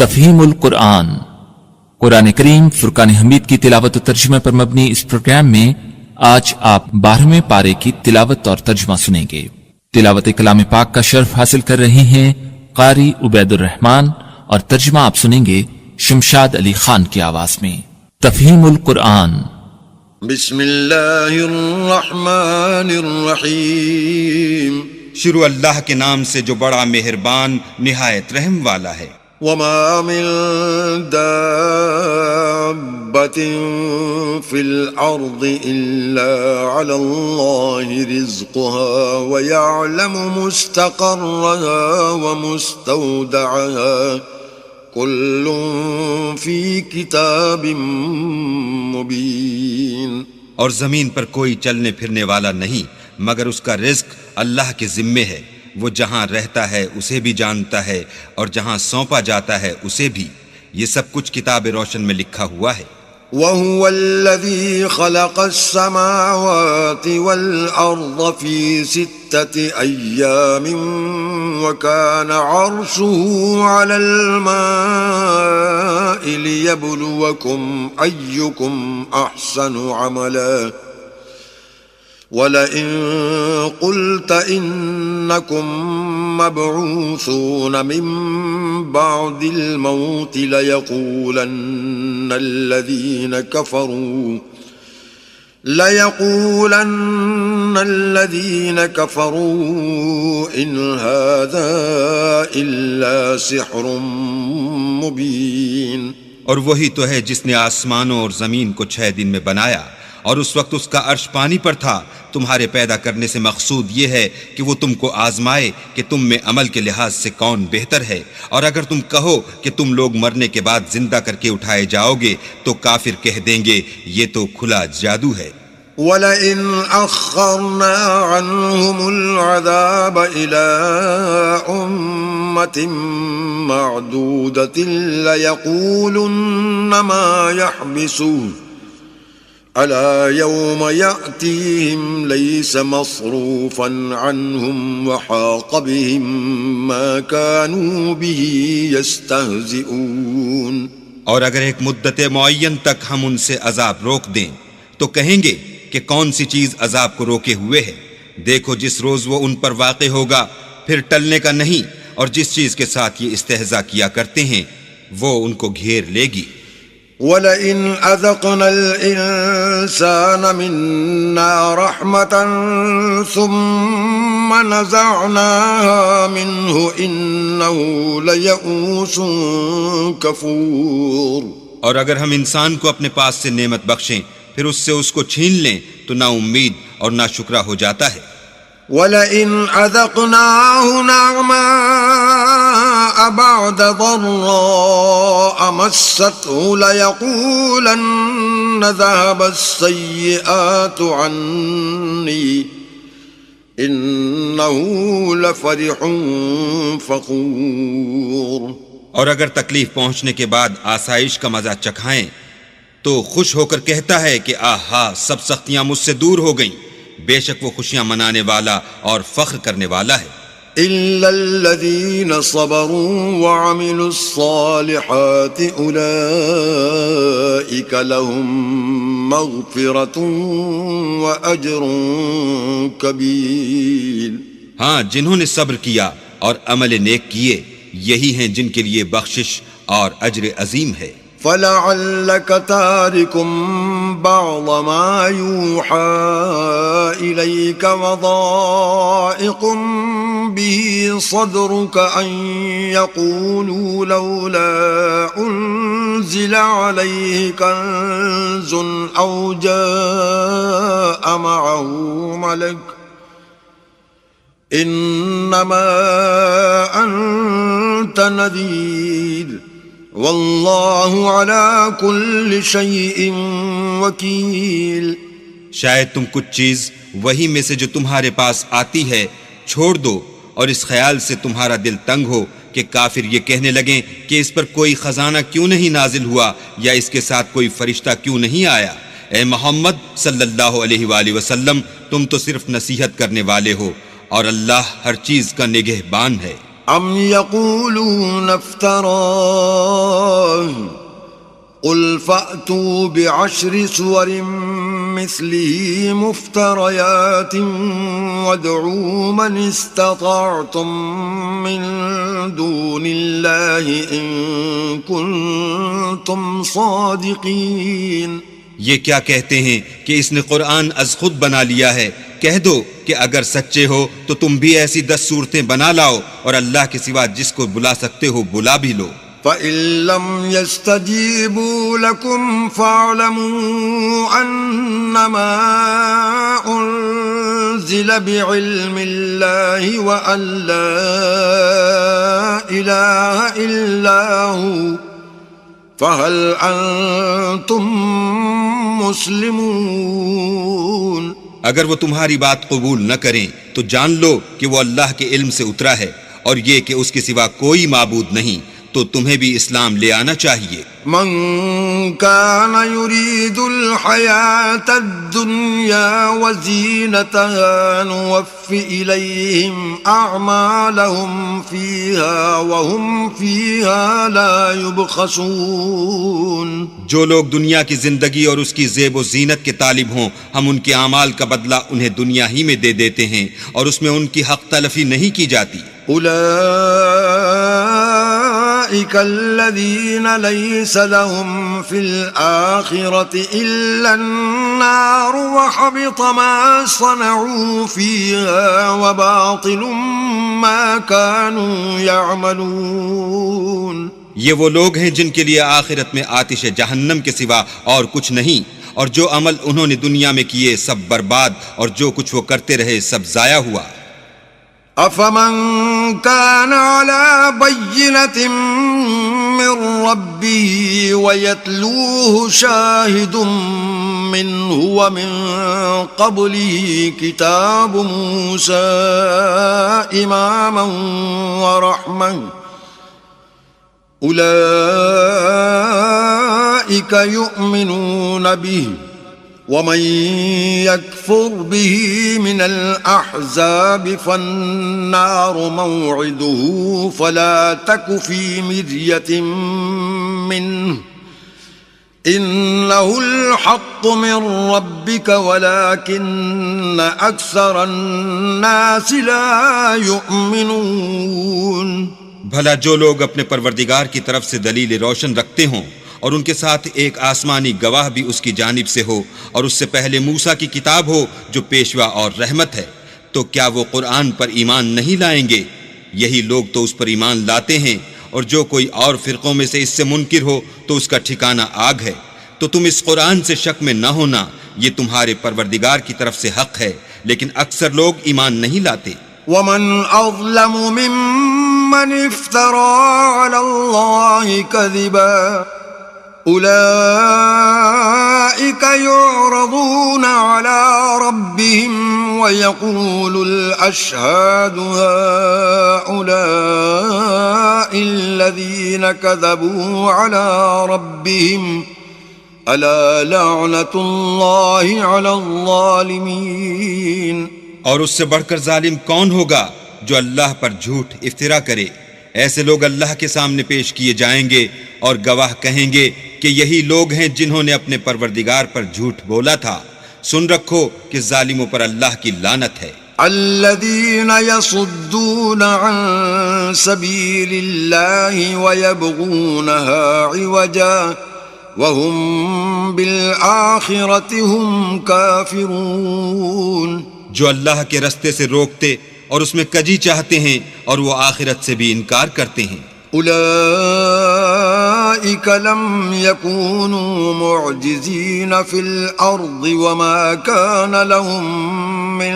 تفہیم القرآن قرآن کریم فرقان حمید کی تلاوت و ترجمہ پر مبنی اس پروگرام میں آج آپ 12ویں پارے کی تلاوت اور ترجمہ سنیں گے۔ تلاوت کلام پاک کا شرف حاصل کر رہے ہیں قاری عبید الرحمان، اور ترجمہ آپ سنیں گے شمشاد علی خان کی آواز میں۔ تفہیم القرآن۔ بسم اللہ الرحمن الرحیم۔ شروع اللہ کے نام سے جو بڑا مہربان نہایت رحم والا ہے۔ وما من دابة في الأرض إلا على الله رزقها ويعلم مستقرها ومستودعها كل في كتاب مبين۔ اور زمین پر کوئی چلنے پھرنے والا نہیں مگر اس کا رزق اللہ کے ذمے ہے، وہ جہاں رہتا ہے اسے بھی جانتا ہے اور جہاں سونپا جاتا ہے اسے بھی، یہ سب کچھ کتاب روشن میں لکھا ہوا ہے۔ وَهُوَ الَّذِي خَلَقَ السَّمَاوَاتِ وَالْأَرْضَ فِي 6 أَيَّامٍ وَكَانَ عَرْشُهُ عَلَى الْمَاءِ لِيَبْلُوَكُمْ أَيُّكُمْ أَحْسَنُ عَمَلًا وَلَئِن قُلْتَ إِنَّكُمْ مَبْعُوثُونَ مِنْ بَعْدِ الْمَوْتِ لَيَقُولَنَّ الَّذِينَ كَفَرُوا إِنْ هَذَا إِلَّا سِحْرٌ مُبِينٌ۔ اور وہی تو ہے جس نے آسمانوں اور زمین کو 6 دن میں بنایا، اور اس وقت اس کا عرش پانی پر تھا۔ تمہارے پیدا کرنے سے مقصود یہ ہے کہ وہ تم کو آزمائے کہ تم میں عمل کے لحاظ سے کون بہتر ہے، اور اگر تم کہو کہ تم لوگ مرنے کے بعد زندہ کر کے اٹھائے جاؤ گے تو کافر کہہ دیں گے یہ تو کھلا جادو ہے۔ وَلَئِنْ أَخَّرْنَا عَنْهُمُ الْعَذَابَ إِلَىٰ أُمَّةٍ مَّعْدُودَةٍ لَيَقُولُنَّ مَا يَحْبِسُهُ ألا يوم يأتيهم ليس مصروفا عنهم وحاق بهم ما كانوا به يستهزئون۔ اور اگر ایک مدت معین تک ہم ان سے عذاب روک دیں تو کہیں گے کہ کون سی چیز عذاب کو روکے ہوئے ہے، دیکھو جس روز وہ ان پر واقع ہوگا پھر ٹلنے کا نہیں، اور جس چیز کے ساتھ یہ استہزاء کیا کرتے ہیں وہ ان کو گھیر لے گی۔ وَلَئِنْ أَذَقْنَا الْإِنسَانَ مِنَّا رَحْمَةً ثُمَّ نَزَعْنَاهَا مِنْهُ إِنَّهُ لَيَئُوسٌ كَفُورٌ۔ اور اگر ہم انسان کو اپنے پاس سے نعمت بخشیں پھر اس سے اس کو چھین لیں تو نا امید اور نا شکرا ہو جاتا ہے۔ وَلَئِنْ أَذَقْنَاهُ نَعْمَاءَ بَعْدَ ضَرَّاءَ مَسَّتْهُ لَيَقُولَنَّ ذَهَبَ السَّيِّئَاتُ عَنِّي إِنَّهُ لَفَرِحٌ فَخُورٌ۔ اور اگر تکلیف پہنچنے کے بعد آسائش کا مزہ چکھائیں تو خوش ہو کر کہتا ہے کہ آہا سب سختیاں مجھ سے دور ہو گئیں، بے شک وہ خوشیاں منانے والا اور فخر کرنے والا ہے۔ إِلَّا الَّذِينَ صَبَرُوا وَعَمِلُوا الصَّالِحَاتِ أُولَئِكَ لَهُم مَّغْفِرَةٌ وَأَجْرٌ كَبِيرٌ۔ ہاں، جنہوں نے صبر کیا اور عمل نیک کیے یہی ہیں جن کے لیے بخشش اور اجر عظیم ہے۔ فَلَعَلَّكَ تَارِكٌ بَعْضَ مَا يُوحَىٰ إِلَيْكَ وَضَائِقٌ بِهِ صَدْرُكَ أَن يَقُولُوا لَوْلَا أُنزِلَ عَلَيْهِ كَنزٌ أَوْ جَاءَ مَعَهُ مَلَكٌ إِنَّمَا أَنتَ نَذِيرٌ واللہ علی کل شیء وکیل۔ شاید تم کچھ چیز وہی میں سے جو تمہارے پاس آتی ہے چھوڑ دو، اور اس خیال سے تمہارا دل تنگ ہو کہ کافر یہ کہنے لگیں کہ اس پر کوئی خزانہ کیوں نہیں نازل ہوا یا اس کے ساتھ کوئی فرشتہ کیوں نہیں آیا۔ اے محمد صلی اللہ علیہ وآلہ وسلم، تم تو صرف نصیحت کرنے والے ہو، اور اللہ ہر چیز کا نگہبان ہے۔ أم يقولون افتراه قل فأتوا بعشر سور مثله مفتريات وادعوا من استطعتم من دون الله إن كنتم صادقين. یہ کیا کہتے ہیں کہ اس نے قرآن از خود بنا لیا ہے؟ کہہ دو کہ اگر سچے ہو تو تم بھی ایسی 10 صورتیں بنا لاؤ اور اللہ کے سوا جس کو بلا سکتے ہو بلا بھی لو. فَإِن لَّمْ يَسْتَجِيبُوا لَكُمْ فَاعْلَمُوا أَنَّمَا أُنزِلَ بِعِلْمِ اللَّهِ وَأَن لَّا إِلَٰهَ إِلَّا هُوَ فَهَلْ أَنتُم مُّسْلِمُونَ. اگر وہ تمہاری بات قبول نہ کریں تو جان لو کہ وہ اللہ کے علم سے اترا ہے اور یہ کہ اس کے سوا کوئی معبود نہیں، تو تمہیں بھی اسلام لے آنا چاہیے. من كان يريد الحياة الدنيا وزينتها نوفي إليهم أعمالهم فيها وهم فيها لا يبخسون. جو لوگ دنیا کی زندگی اور اس کی زیب و زینت کے طالب ہوں، ہم ان کے اعمال کا بدلہ انہیں دنیا ہی میں دے دیتے ہیں اور اس میں ان کی حق تلفی نہیں کی جاتی. أولئك الذين ليس لهم في الآخرة إلا النار وحبط ما صنعوا فيها وباطل ما كانوا يعملون. یہ وہ لوگ ہیں جن کے لیے آخرت میں آتش جہنم کے سوا اور کچھ نہیں، اور جو عمل انہوں نے دنیا میں کیے سب برباد، اور جو کچھ وہ کرتے رہے سب ضائع ہوا. أفمن كان على بينة من ربه ويتلوه شاهد منه ومن قبله كتاب موسى إماما ورحمة أولئك يؤمنون به ومن يكفر به من الأحزاب فالنار موعده فلا تك في مرية منه إنه الحق من ربك ولكن أكثر الناس لا يؤمنون. بھلا جو لوگ اپنے پروردگار کی طرف سے دلیل روشن رکھتے ہوں اور ان کے ساتھ ایک آسمانی گواہ بھی اس کی جانب سے ہو اور اس سے پہلے موسیٰ کی کتاب ہو جو پیشوا اور رحمت ہے، تو کیا وہ قرآن پر ایمان نہیں لائیں گے؟ یہی لوگ تو اس پر ایمان لاتے ہیں، اور جو کوئی اور فرقوں میں سے اس سے منکر ہو تو اس کا ٹھکانہ آگ ہے. تو تم اس قرآن سے شک میں نہ ہونا، یہ تمہارے پروردگار کی طرف سے حق ہے، لیکن اکثر لوگ ایمان نہیں لاتے. ومن أظلم ممن افترى على الله كذبا أولئك يعرضون على ربهم ويقول الأشهاد هؤلاء الذين كذبوا على ربهم ألا لعنة الله على الظالمين. اور اس سے بڑھ کر ظالم کون ہوگا جو اللہ پر جھوٹ افترا کرے؟ ایسے لوگ اللہ کے سامنے پیش کیے جائیں گے اور گواہ کہیں گے کہ یہی لوگ ہیں جنہوں نے اپنے پروردگار پر جھوٹ بولا تھا. سن رکھو کہ ظالموں پر اللہ کی لعنت ہے. الذين يصدون عن سبيل الله ويبغونها عوجا وهم بالآخرة هم كافرون. جو اللہ کے رستے سے روکتے اور اس میں کجی چاہتے ہیں اور وہ آخرت سے بھی انکار کرتے ہیں. أولئك لم يكونوا معجزين في الأرض وما كان لهم من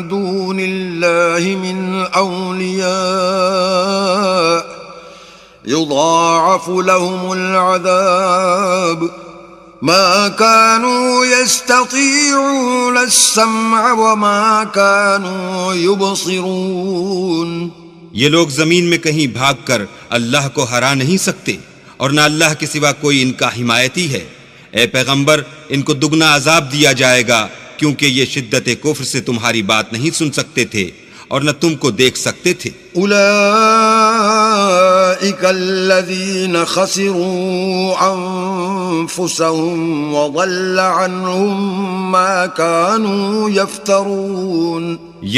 دون الله من أولياء يضاعف لهم العذاب ما كانوا يستطيعون السمع وما كانوا يبصرون. یہ لوگ زمین میں کہیں بھاگ کر اللہ کو ہرا نہیں سکتے اور نہ اللہ کے سوا کوئی ان کا حمایتی ہے. اے پیغمبر، ان کو دگنا عذاب دیا جائے گا کیونکہ یہ شدت کفر سے تمہاری بات نہیں سن سکتے تھے اور نہ تم کو دیکھ سکتے تھے۔ أولئك الذين خسروا أنفسهم وضل عنهم ما كانوا يفترون۔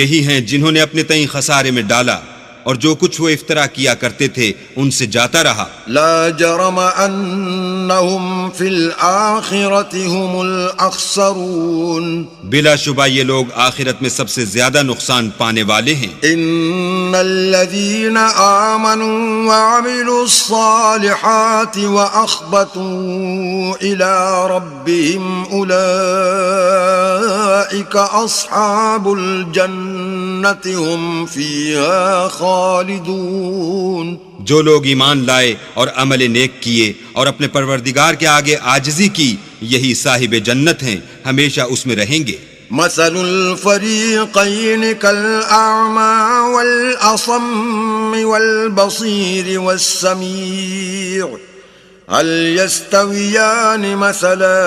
یہی ہیں جنہوں نے اپنے تئیں خسارے میں ڈالا اور جو کچھ وہ افطرا کیا کرتے تھے ان سے جاتا رہا۔ لا جرم انہم فی الآخرۃ هم الاخسرون، بلا شبہ یہ لوگ آخرت میں سب سے زیادہ نقصان پانے والے ہیں۔ ان الذین آمنوا وعملوا الصالحات واخبتوا الى ربهم اولئک اصحاب الجنۃ هم فیہا خالدون۔ جو لوگ ایمان لائے اور عمل نیک کیے اور اپنے پروردگار کے آگے عاجزی کی، یہی صاحب جنت ہیں، ہمیشہ اس میں رہیں گے۔ مثل الفریقین کالأعمى والأصم والبصیر والسمیع هل يستویان مثلا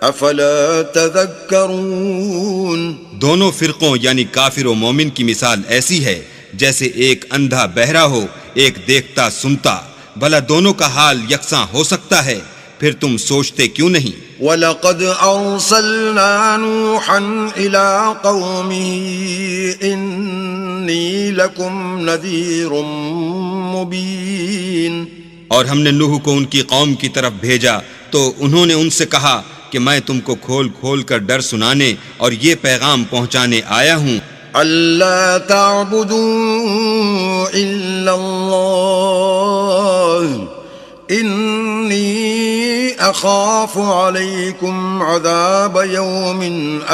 افلا تذکرون۔ دونوں فرقوں یعنی کافر و مومن کی مثال ایسی ہے جیسے ایک اندھا بہرا ہو، ایک دیکھتا سنتا، بھلا دونوں کا حال یکساں ہو سکتا ہے؟ پھر تم سوچتے کیوں نہیں؟ وَلَقَدْ أَرْسَلْنَا نُوحًا إِلَىٰ قَوْمِهِ إِنِّي لَكُمْ نَذِيرٌ مُبِينٌ۔ اور ہم نے نوح کو ان کی قوم کی طرف بھیجا تو انہوں نے ان سے کہا کہ میں تم کو کھول کھول کر ڈر سنانے اور یہ پیغام پہنچانے آیا ہوں أَلَّا تَعْبُدُوا إِلَّا اللَّهَ إِنِّي أَخَافُ عَلَيْكُمْ عَذَابَ يَوْمٍ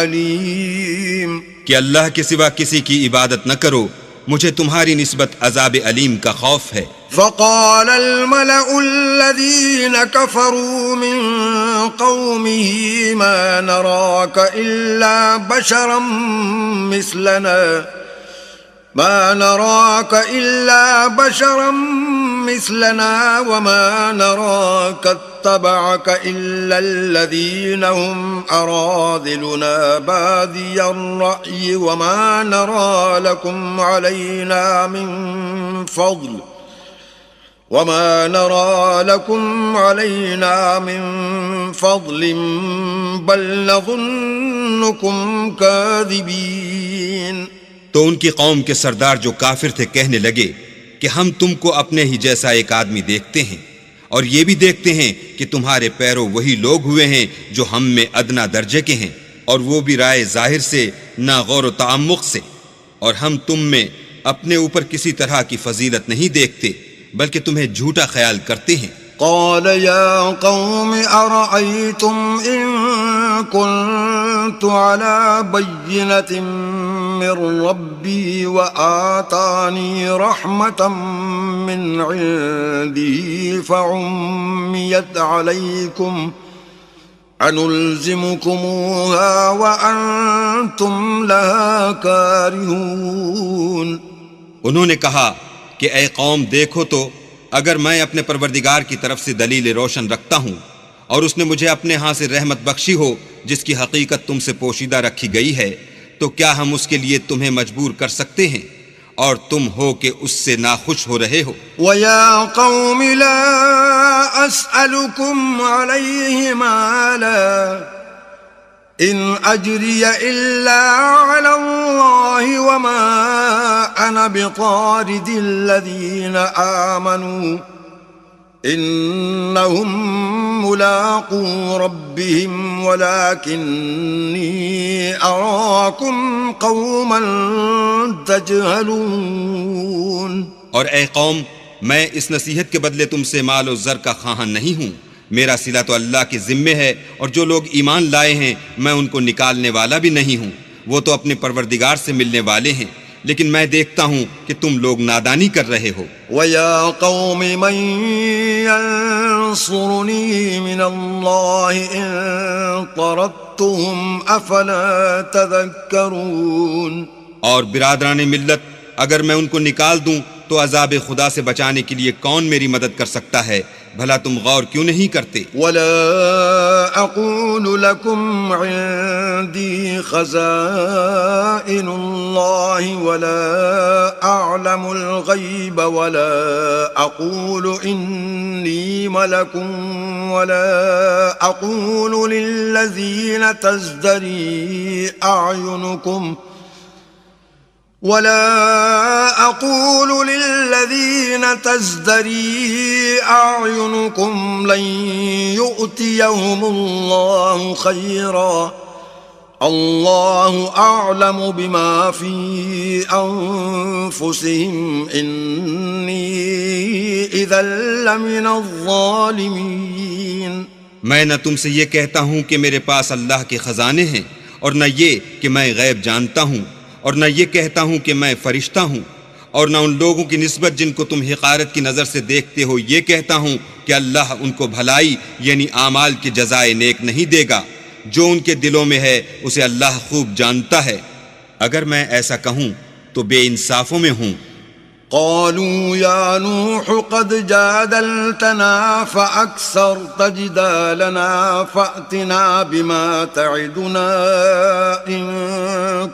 أَلِيمٍ، کہ اللہ کے سوا کسی کی عبادت نہ کرو، مجھے تمہاری نسبت عذاب علیم کا خوف ہے۔ فقال الملأ الذين كفروا من قومه ما نراك إلا بشرا مثلنا وما نراك اتبعك إلا الذين هم أراذلنا بادي الرأي وما نرى لكم علينا من فضل بل نظنكم كاذبين۔ تو ان کی قوم کے سردار جو کافر تھے کہنے لگے کہ ہم تم کو اپنے ہی جیسا ایک آدمی دیکھتے ہیں، اور یہ بھی دیکھتے ہیں کہ تمہارے پیرو وہی لوگ ہوئے ہیں جو ہم میں ادنا درجے کے ہیں، اور وہ بھی رائے ظاہر سے نہ غور و تعمق سے، اور ہم تم میں اپنے اوپر کسی طرح کی فضیلت نہیں دیکھتے بلکہ تمہیں جھوٹا خیال کرتے ہیں۔ قال يا قوم أرأيتم إن كنت على بينة من ربي وآتاني رحمة من عنده فعميت عليكم أنلزمكموها وأنتم لها كارهون۔ انہوں نے کہا کہ اے قوم دیکھو تو اگر میں اپنے پروردگار کی طرف سے دلیل روشن رکھتا ہوں اور اس نے مجھے اپنے ہاں سے رحمت بخشی ہو جس کی حقیقت تم سے پوشیدہ رکھی گئی ہے، تو کیا ہم اس کے لیے تمہیں مجبور کر سکتے ہیں اور تم ہو کہ اس سے ناخوش ہو رہے ہو؟ وَيَا قَوْمِ لَا أَسْأَلُكُمْ عَلَيْهِ مَالًا إِنْ أَجْرِيَ إِلَّا عَلَى اللَّهِ وَمَا أَنَا بِطَارِدِ الَّذِينَ آمَنُوا إِنَّهُمْ مُلَاقُو رَبِّهِمْ وَلَكِنِّي أَرَاكُمْ قَوْمًا تَجْهَلُونَ۔ اور اے قوم، میں اس نصیحت کے بدلے تم سے مال و زر کا خواہاں نہیں ہوں، میرا صلہ تو اللہ کے ذمے ہے، اور جو لوگ ایمان لائے ہیں میں ان کو نکالنے والا بھی نہیں ہوں، وہ تو اپنے پروردگار سے ملنے والے ہیں، لیکن میں دیکھتا ہوں کہ تم لوگ نادانی کر رہے ہو۔ وَيَا قَوْمِ مَن يَنصُرُنِي مِنَ اللَّهِ إِن طَرَدتُّهُمْ أَفَلَا تَذَكَّرُونَ۔ اور برادران ملت، اگر میں ان کو نکال دوں تو عذاب خدا سے بچانے کے لیے کون میری مدد کر سکتا ہے؟ بھلا تم غور کیوں نہیں کرتے؟ ولا أقول لكم عندي خزائن الله ولا أعلم الغيب ولا أقول إني ملك ولا أقول للذين تزدري أعينكم لن يؤتيهم الله خيرا الله أعلم بما في أنفسهم إني إذا لمن الظالمين. میں نہ تم سے یہ کہتا ہوں کہ میرے پاس اللہ کے خزانے ہیں، اور نہ یہ کہ میں غیب جانتا ہوں، اور نہ یہ کہتا ہوں کہ میں فرشتہ ہوں، اور نہ ان لوگوں کی نسبت جن کو تم حقارت کی نظر سے دیکھتے ہو یہ کہتا ہوں کہ اللہ ان کو بھلائی یعنی اعمال کی جزائے نیک نہیں دے گا. جو ان کے دلوں میں ہے اسے اللہ خوب جانتا ہے. اگر میں ایسا کہوں تو بے انصافوں میں ہوں. قالوا يا نوح قد جادلتنا فأكثرت جدالنا فأتنا بما تعدنا إن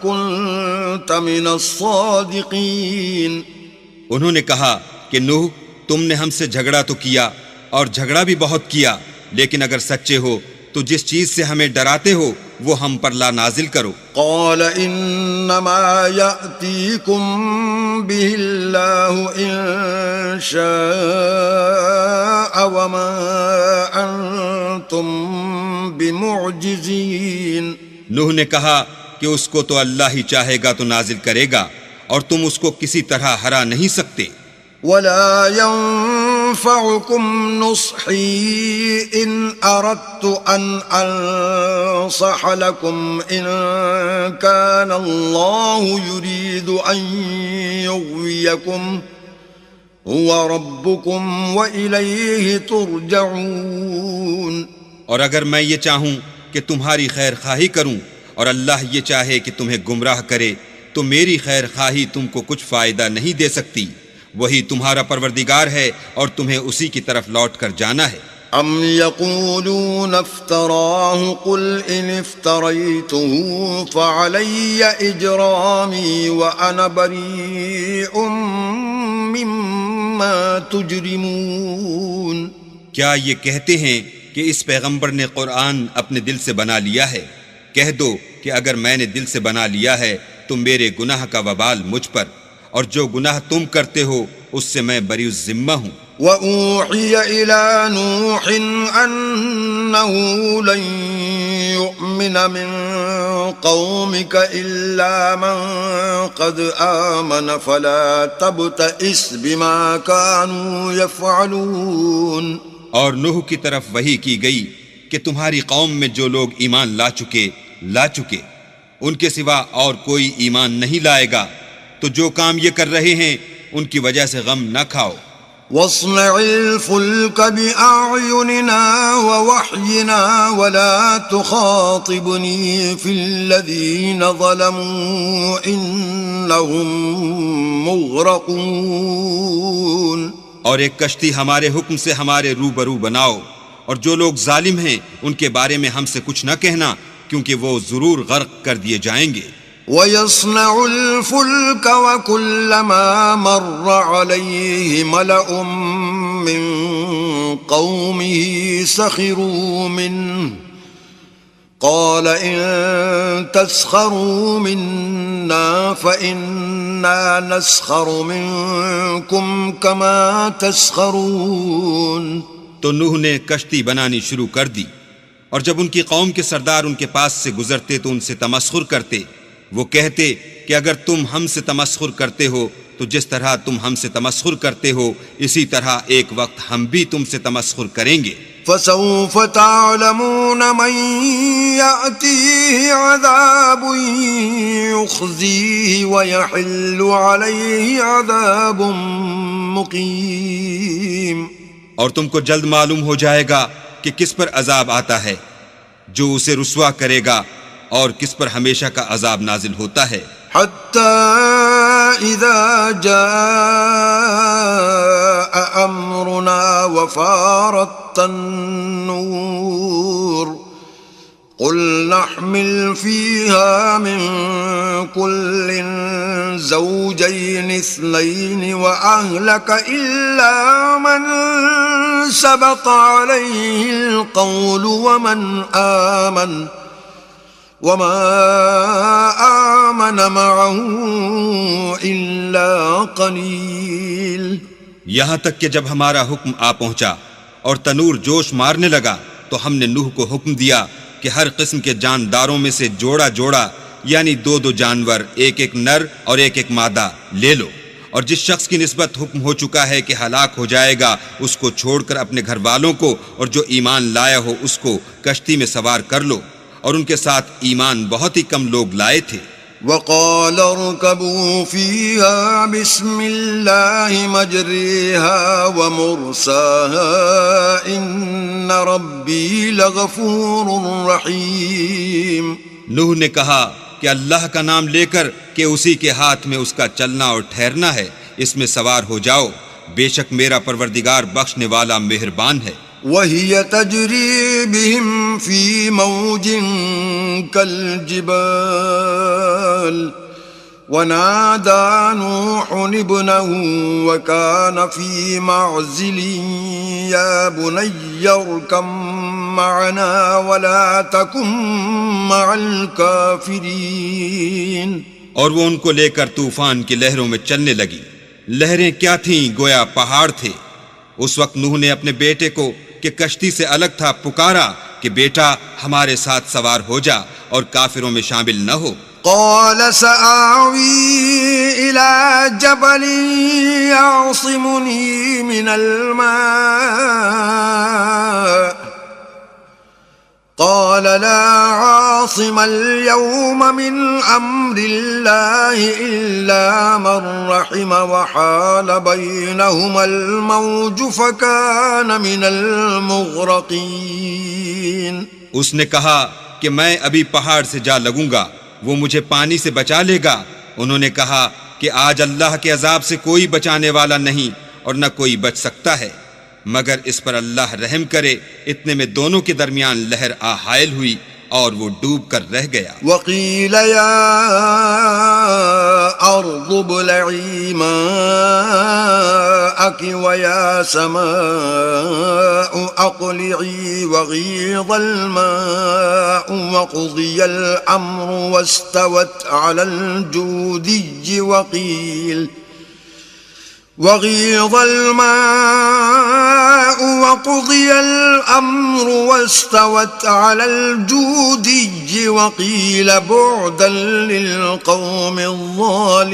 كنت من الصادقين. انہوں نے کہا کہ نوح تم نے ہم سے جھگڑا تو کیا اور جھگڑا بھی بہت کیا، لیکن اگر سچے ہو تو جس چیز سے ہمیں ڈراتے ہو وہ ہم پر لا نازل کرو. قال انما يأتيكم به الله ان شاء وما انتم بمعجزين. نوح نے کہا کہ اس کو تو اللہ ہی چاہے گا تو نازل کرے گا، اور تم اس کو کسی طرح ہرا نہیں سکتے. ولا ينفعكم نصحي إن أردت أن أنصح لكم إن كان الله يريد أن يغويكم هو ربكم وإليه ترجعون. اور اگر میں یہ چاہوں کہ تمہاری خیر خواہی کروں اور اللہ یہ چاہے کہ تمہیں گمراہ کرے تو میری خیر خواہی تم کو کچھ فائدہ نہیں دے سکتی. وہی تمہارا پروردگار ہے اور تمہیں اسی کی طرف لوٹ کر جانا ہے. ام يقولون افتراه قل ان افتريته فعلي اجرامي وانا بريء مما تجرمون. کیا یہ کہتے ہیں کہ اس پیغمبر نے قرآن اپنے دل سے بنا لیا ہے؟ کہہ دو کہ اگر میں نے دل سے بنا لیا ہے تو میرے گناہ کا وبال مجھ پر، اور جو گناہ تم کرتے ہو اس سے میں بری الذمہ ہوں. وَأُوحِيَ إِلَى نُوحٍ أَنَّهُ لَن يُؤْمِنَ مِن قَوْمِكَ إِلَّا مَن قَدْ آمَنَ فَلَا تَبْتَئِسْ بِمَا كَانُوا يَفْعَلُونَ. اور نوح کی طرف وحی کی گئی کہ تمہاری قوم میں جو لوگ ایمان لا چکے ان کے سوا اور کوئی ایمان نہیں لائے گا، تو جو کام یہ کر رہے ہیں ان کی وجہ سے غم نہ کھاؤ. وَاصْنَعِ الْفُلْكَ بِأَعْيُنِنَا وَوَحْيِنَا وَلَا تُخَاطِبْنِي فِي الَّذِينَ ظَلَمُوا إِنَّهُمْ مُغْرَقُونَ. اور ایک کشتی ہمارے حکم سے ہمارے روبرو بناؤ، اور جو لوگ ظالم ہیں ان کے بارے میں ہم سے کچھ نہ کہنا، کیونکہ وہ ضرور غرق کر دیے جائیں گے. وَيَصْنَعُ الْفُلْكَ وَكُلَّمَا مَرَّ عَلَيْهِ مَلَأٌ مِّن قَوْمِهِ سَخِرُوا مِنْهُ قَالَ إِن تَسْخَرُوا مِنَّا فَإِنَّا نَسْخَرُ مِنكُمْ كَمَا تَسْخَرُونَ. تو نوح نے کشتی بنانی شروع کر دی، اور جب ان کی قوم کے سردار ان کے پاس سے گزرتے تو ان سے تمسخر کرتے. وہ کہتے کہ اگر تم ہم سے تمسخر کرتے ہو تو جس طرح تم ہم سے تمسخر کرتے ہو اسی طرح ایک وقت ہم بھی تم سے تمسخر کریں گے. فَسَوْفَ تَعْلَمُونَ مَن يَأْتِيهِ عَذَابٌ يُخْزِيهِ وَيَحِلُّ عَلَيْهِ عَذَابٌ مُقِيمٌ. اور تم کو جلد معلوم ہو جائے گا کہ کس پر عذاب آتا ہے جو اسے رسوا کرے گا اور کس پر ہمیشہ کا عذاب نازل ہوتا ہے. حتى إذا جاء أمرنا وفارت النور قل نحمل فيها من كل زوجين اثنين وأهلك إلا من سبق عليه القول وما آمن معه إلا قليل. یہاں تک کہ جب ہمارا حکم آ پہنچا اور تنور جوش مارنے لگا تو ہم نے نوح کو حکم دیا کہ ہر قسم کے جانداروں میں سے جوڑا جوڑا یعنی دو دو جانور، ایک ایک نر اور ایک ایک مادہ لے لو، اور جس شخص کی نسبت حکم ہو چکا ہے کہ ہلاک ہو جائے گا اس کو چھوڑ کر اپنے گھر والوں کو اور جو ایمان لایا ہو اس کو کشتی میں سوار کر لو، اور ان کے ساتھ ایمان بہت ہی کم لوگ لائے تھے. وقال اركبوا فيها بسم الله مجريها ومرساها إن ربي لغفور رحيم. نوح نے کہا کہ اللہ کا نام لے کر کہ اسی کے ہاتھ میں اس کا چلنا اور ٹھہرنا ہے، اس میں سوار ہو جاؤ، بے شک میرا پروردگار بخشنے والا مہربان ہے. وهي تجري بهم في موج كالجبال ونادى نوح ابنه وكان في معزل يا بني اركب معنا ولا تكن مع الكافرين. اور وہ ان کو لے کر طوفان کی لہروں میں چلنے لگی. لہریں کیا تھیں؟ گویا پہاڑ تھے. اس وقت نوح نے اپنے بیٹے کو کہ کشتی سے الگ تھا پکارا کہ بیٹا ہمارے ساتھ سوار ہو جا اور کافروں میں شامل نہ ہو. قال سآوي إلى جبل يعصمني من الماء قال لا عاصم اليوم من أمر الله إلا من رحم وحال بينهما الموج فكان من المغرقين. اس نے کہا کہ میں ابھی پہاڑ سے جا لگوں گا، وہ مجھے پانی سے بچا لے گا. انہوں نے کہا کہ آج اللہ کے عذاب سے کوئی بچانے والا نہیں اور نہ کوئی بچ سکتا ہے مگر اس پر اللہ رحم کرے. اتنے میں دونوں کے درمیان لہر آ حائل ہوئی اور وہ ڈوب کر رہ گیا. وقیل یا ارض ابلعی ماءک ویا سماء اقلعی وغیض الماء وقضی الامر واستوت علی الجودی وغيض الماء وقضي الأمر واستوت على الجودي وقيل بعدا للقوم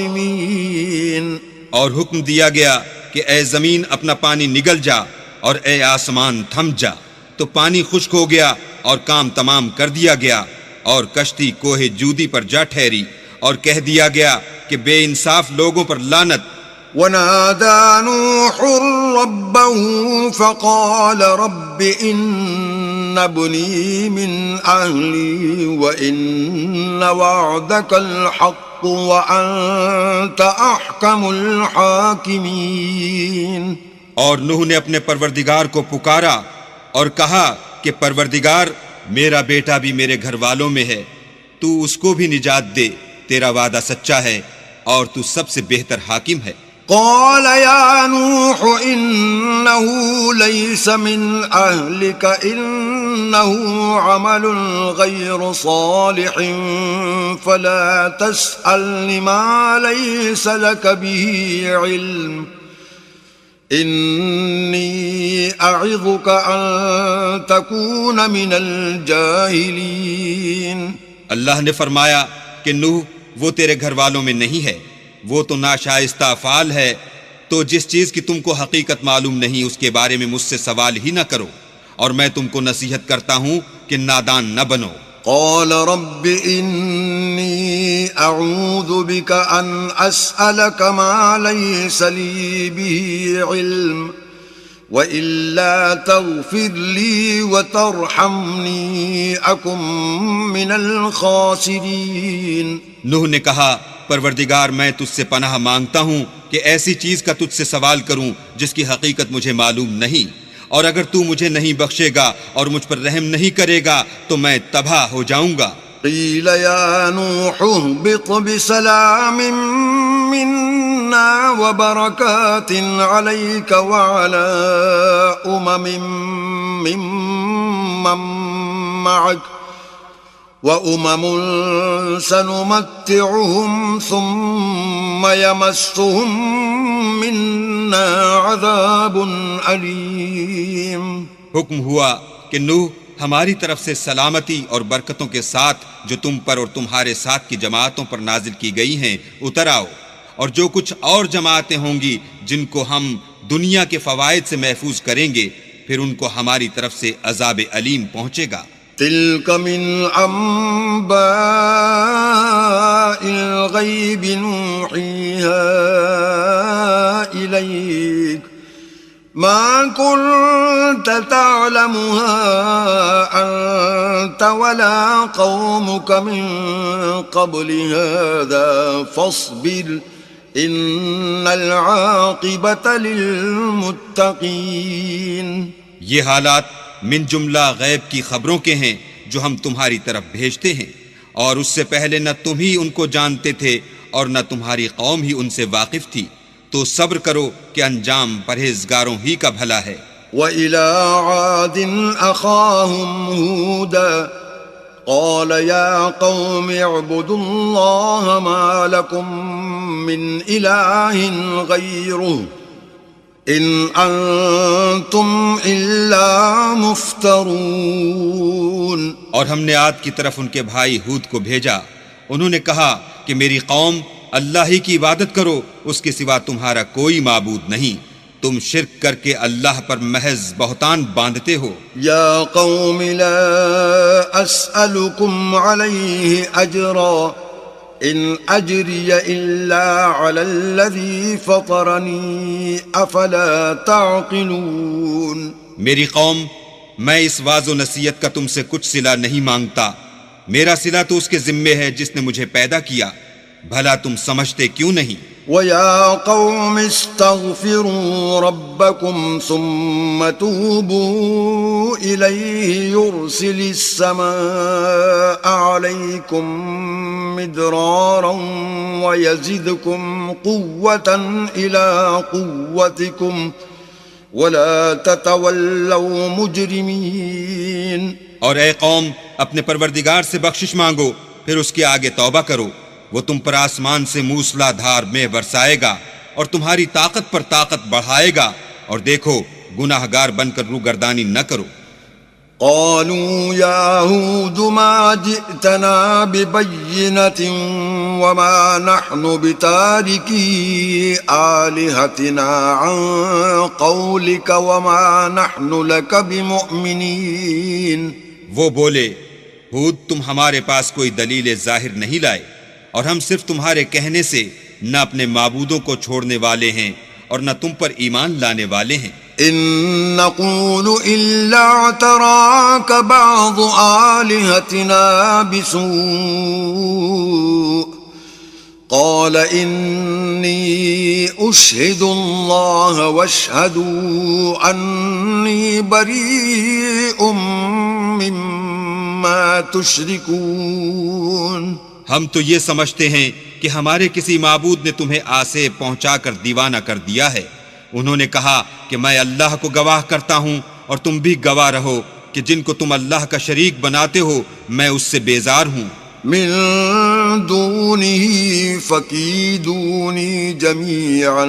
الظالمين. اور حکم دیا گیا کہ اے زمین اپنا پانی نگل جا اور اے آسمان تھم جا. تو پانی خشک ہو گیا اور کام تمام کر دیا گیا اور کشتی کوہ جودی پر جا ٹھہری اور کہہ دیا گیا کہ بے انصاف لوگوں پر لعنت. ونادى نوح ربه فقال رب إن ابني من أهلي وإن وعدك الحق وأنت أحكم الحاكمين. اور نوح نے اپنے پروردگار کو پکارا اور کہا کہ پروردگار میرا بیٹا بھی میرے گھر والوں میں ہے، تو اس کو بھی نجات دے، تیرا وعدہ سچا ہے اور تو سب سے بہتر حاکم ہے. قال يا نوح إنه ليس من أهلك إنه عمل غير صالح فلا تسألني ما ليس لك به علم إني أعظك أن تكون من الجاهلين. اللہ نے فرمایا کہ نوح وہ تیرے گھر والوں میں نہیں ہے، وہ تو ناشائستہ افعال ہے، تو جس چیز کی تم کو حقیقت معلوم نہیں اس کے بارے میں مجھ سے سوال ہی نہ کرو، اور میں تم کو نصیحت کرتا ہوں کہ نادان نہ بنو. قال رب إني أعوذ بك أن أسألك ما ليس لي به علم وإلا تغفر لي وترحمني أكن من الخاسرين. نوح نے کہا پروردگار میں تجھ سے پناہ مانگتا ہوں کہ ایسی چیز کا تجھ سے سوال کروں جس کی حقیقت مجھے معلوم نہیں، اور اگر تو مجھے نہیں بخشے گا اور مجھ پر رحم نہیں کرے گا تو میں تباہ ہو جاؤں گا۔ قیل یا نوح اهبط بسلام منا وبرکات علیک وعلی ممن معک وَأُمَمٌ سَنُمَتِّعُهُمْ ثُمَّ يَمَسُّهُمْ مِنَّا عَذَابٌ أَلِيمٌ۔ حکم ہوا کہ نوح ہماری طرف سے سلامتی اور برکتوں کے ساتھ جو تم پر اور تمہارے ساتھ کی جماعتوں پر نازل کی گئی ہیں اتر آؤ، اور جو کچھ اور جماعتیں ہوں گی جن کو ہم دنیا کے فوائد سے محفوظ کریں گے، پھر ان کو ہماری طرف سے عذاب علیم پہنچے گا۔ تلك من أنباء الغيب نوحيها إليك ما كنت تعلمها أنت ولا قومك من قبل هذا فاصبر إن العاقبة للمتقين۔ یہ حالات من جملہ غیب کی خبروں کے ہیں جو ہم تمہاری طرف بھیجتے ہیں، اور اس سے پہلے نہ تم ہی ان کو جانتے تھے اور نہ تمہاری قوم ہی ان سے واقف تھی، تو صبر کرو کہ انجام پرہیزگاروں ہی کا بھلا ہے۔ وَإِلَىٰ عَادٍ أَخَاهُمْ هُودًا قَالَ يَا قَوْمِ اعْبُدُوا اللَّهَ مَا لَكُم مِّنْ إِلَٰهٍ غَيْرُهُ ان انتم الا مفترون۔ اور ہم نے عاد کی طرف ان کے بھائی ہود کو بھیجا، انہوں نے کہا کہ میری قوم اللہ ہی کی عبادت کرو، اس کے سوا تمہارا کوئی معبود نہیں، تم شرک کر کے اللہ پر محض بہتان باندھتے ہو۔ یا قوم لا اسألکم علیہ اجرا ان اجری الا علی الذی فطرنی افلا تعقلون۔ میری قوم، میں اس واعظ و نصیحت کا تم سے کچھ صلہ نہیں مانگتا، میرا صلہ تو اس کے ذمے ہے جس نے مجھے پیدا کیا، بھلا تم سمجھتے کیوں نہیں؟ وَيَا قَوْمِ اسْتَغْفِرُوا رَبَّكُمْ ثُمَّ تُوبُوا إِلَيْهِ يُرْسِلِ السَّمَاءَ عَلَيْكُمْ مِدْرَارًا وَيَزِدْكُمْ قُوَّةً إِلَىٰ قُوَّتِكُمْ وَلَا تَتَوَلَّوْا مُجْرِمِينَ۔ اور اے قوم، اپنے پروردگار سے بخشش مانگو، پھر اس کے آگے توبہ کرو، وہ تم پر آسمان سے موسلا دھار میں برسائے گا اور تمہاری طاقت پر طاقت بڑھائے گا، اور دیکھو گناہ گار بن کر روگردانی نہ کرو۔ قالوا يا هود ما جئتنا ببينة وما نحن بتاركي آلهتنا عن قولك وما نحن لك بمؤمنين۔ وہ بولے، ہود تم ہمارے پاس کوئی دلیل ظاہر نہیں لائے، اور ہم صرف تمہارے کہنے سے نہ اپنے معبودوں کو چھوڑنے والے ہیں اور نہ تم پر ایمان لانے والے ہیں۔ ان نقول الا اعتراك بعض آلهتنا بسوء قال اني اشهد الله واشهدوا اني بريء مما تشركون۔ ہم تو یہ سمجھتے ہیں کہ ہمارے کسی معبود نے تمہیں آسیب پہنچا کر دیوانہ کر دیا ہے۔ انہوں نے کہا کہ میں اللہ کو گواہ کرتا ہوں اور تم بھی گواہ رہو کہ جن کو تم اللہ کا شریک بناتے ہو میں اس سے بیزار ہوں۔ من دونه فكيدوني جميعا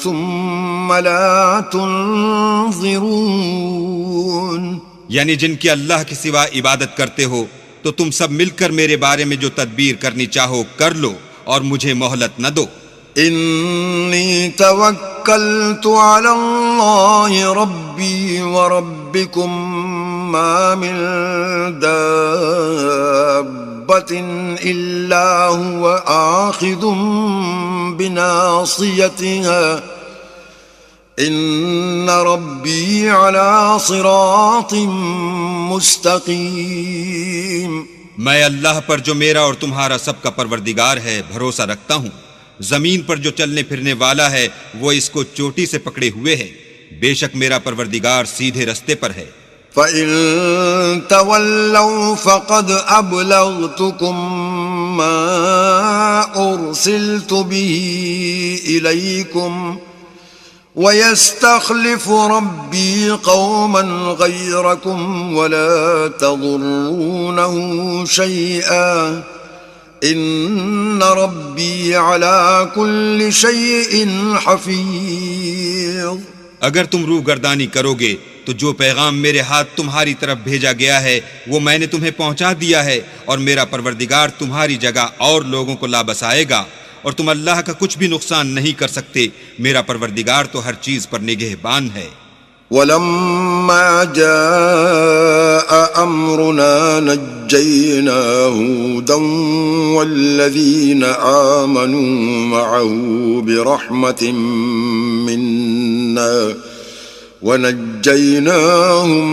ثم لا تنظرون۔ یعنی جن کی اللہ کے سوا عبادت کرتے ہو تو تم سب مل کر میرے بارے میں جو تدبیر کرنی چاہو کر لو اور مجھے مہلت نہ دو۔ انی توکلت علی اللہ ربی وربکم ما من دابۃ الا هو آخذ بناصیتها ان ربی علی صراط مستقیم۔ میں اللہ پر جو میرا اور تمہارا سب کا پروردگار ہے بھروسہ رکھتا ہوں. زمین پر جو چلنے پھرنے والا ہے وہ اس کو چوٹی سے پکڑے ہوئے ہے. بے شک میرا پروردگار سیدھے رستے پر ہے. فَإِن تَوَلَّوْا فَقَدْ أَبْلَغْتُكُم مَّا أُرْسِلْتُ بِهِ إِلَيْكُمْ وَيَسْتَخْلِفُ رَبِّي قَوْمًا غَيْرَكُمْ وَلَا تَضُرُّونَهُ شَيْئًا إِنَّ رَبِّي عَلَى كُلِّ شَيْءٍ حَفِيظٌ. اگر تم روگردانی کرو گے تو جو پیغام میرے ہاتھ تمہاری طرف بھیجا گیا ہے وہ میں نے تمہیں پہنچا دیا ہے، اور میرا پروردگار تمہاری جگہ اور لوگوں کو لا بسائے گا، اور تم اللہ کا کچھ بھی نقصان نہیں کر سکتے. میرا پروردگار تو ہر چیز پر نگہبان ہے. وَلَمَّا جَاءَ أَمْرُنَا نَجَّيْنَا هُودًا وَالَّذِينَ آمَنُوا مَعَهُ بِرَحْمَةٍ مِّنَّا وَنَجَّيْنَاهُم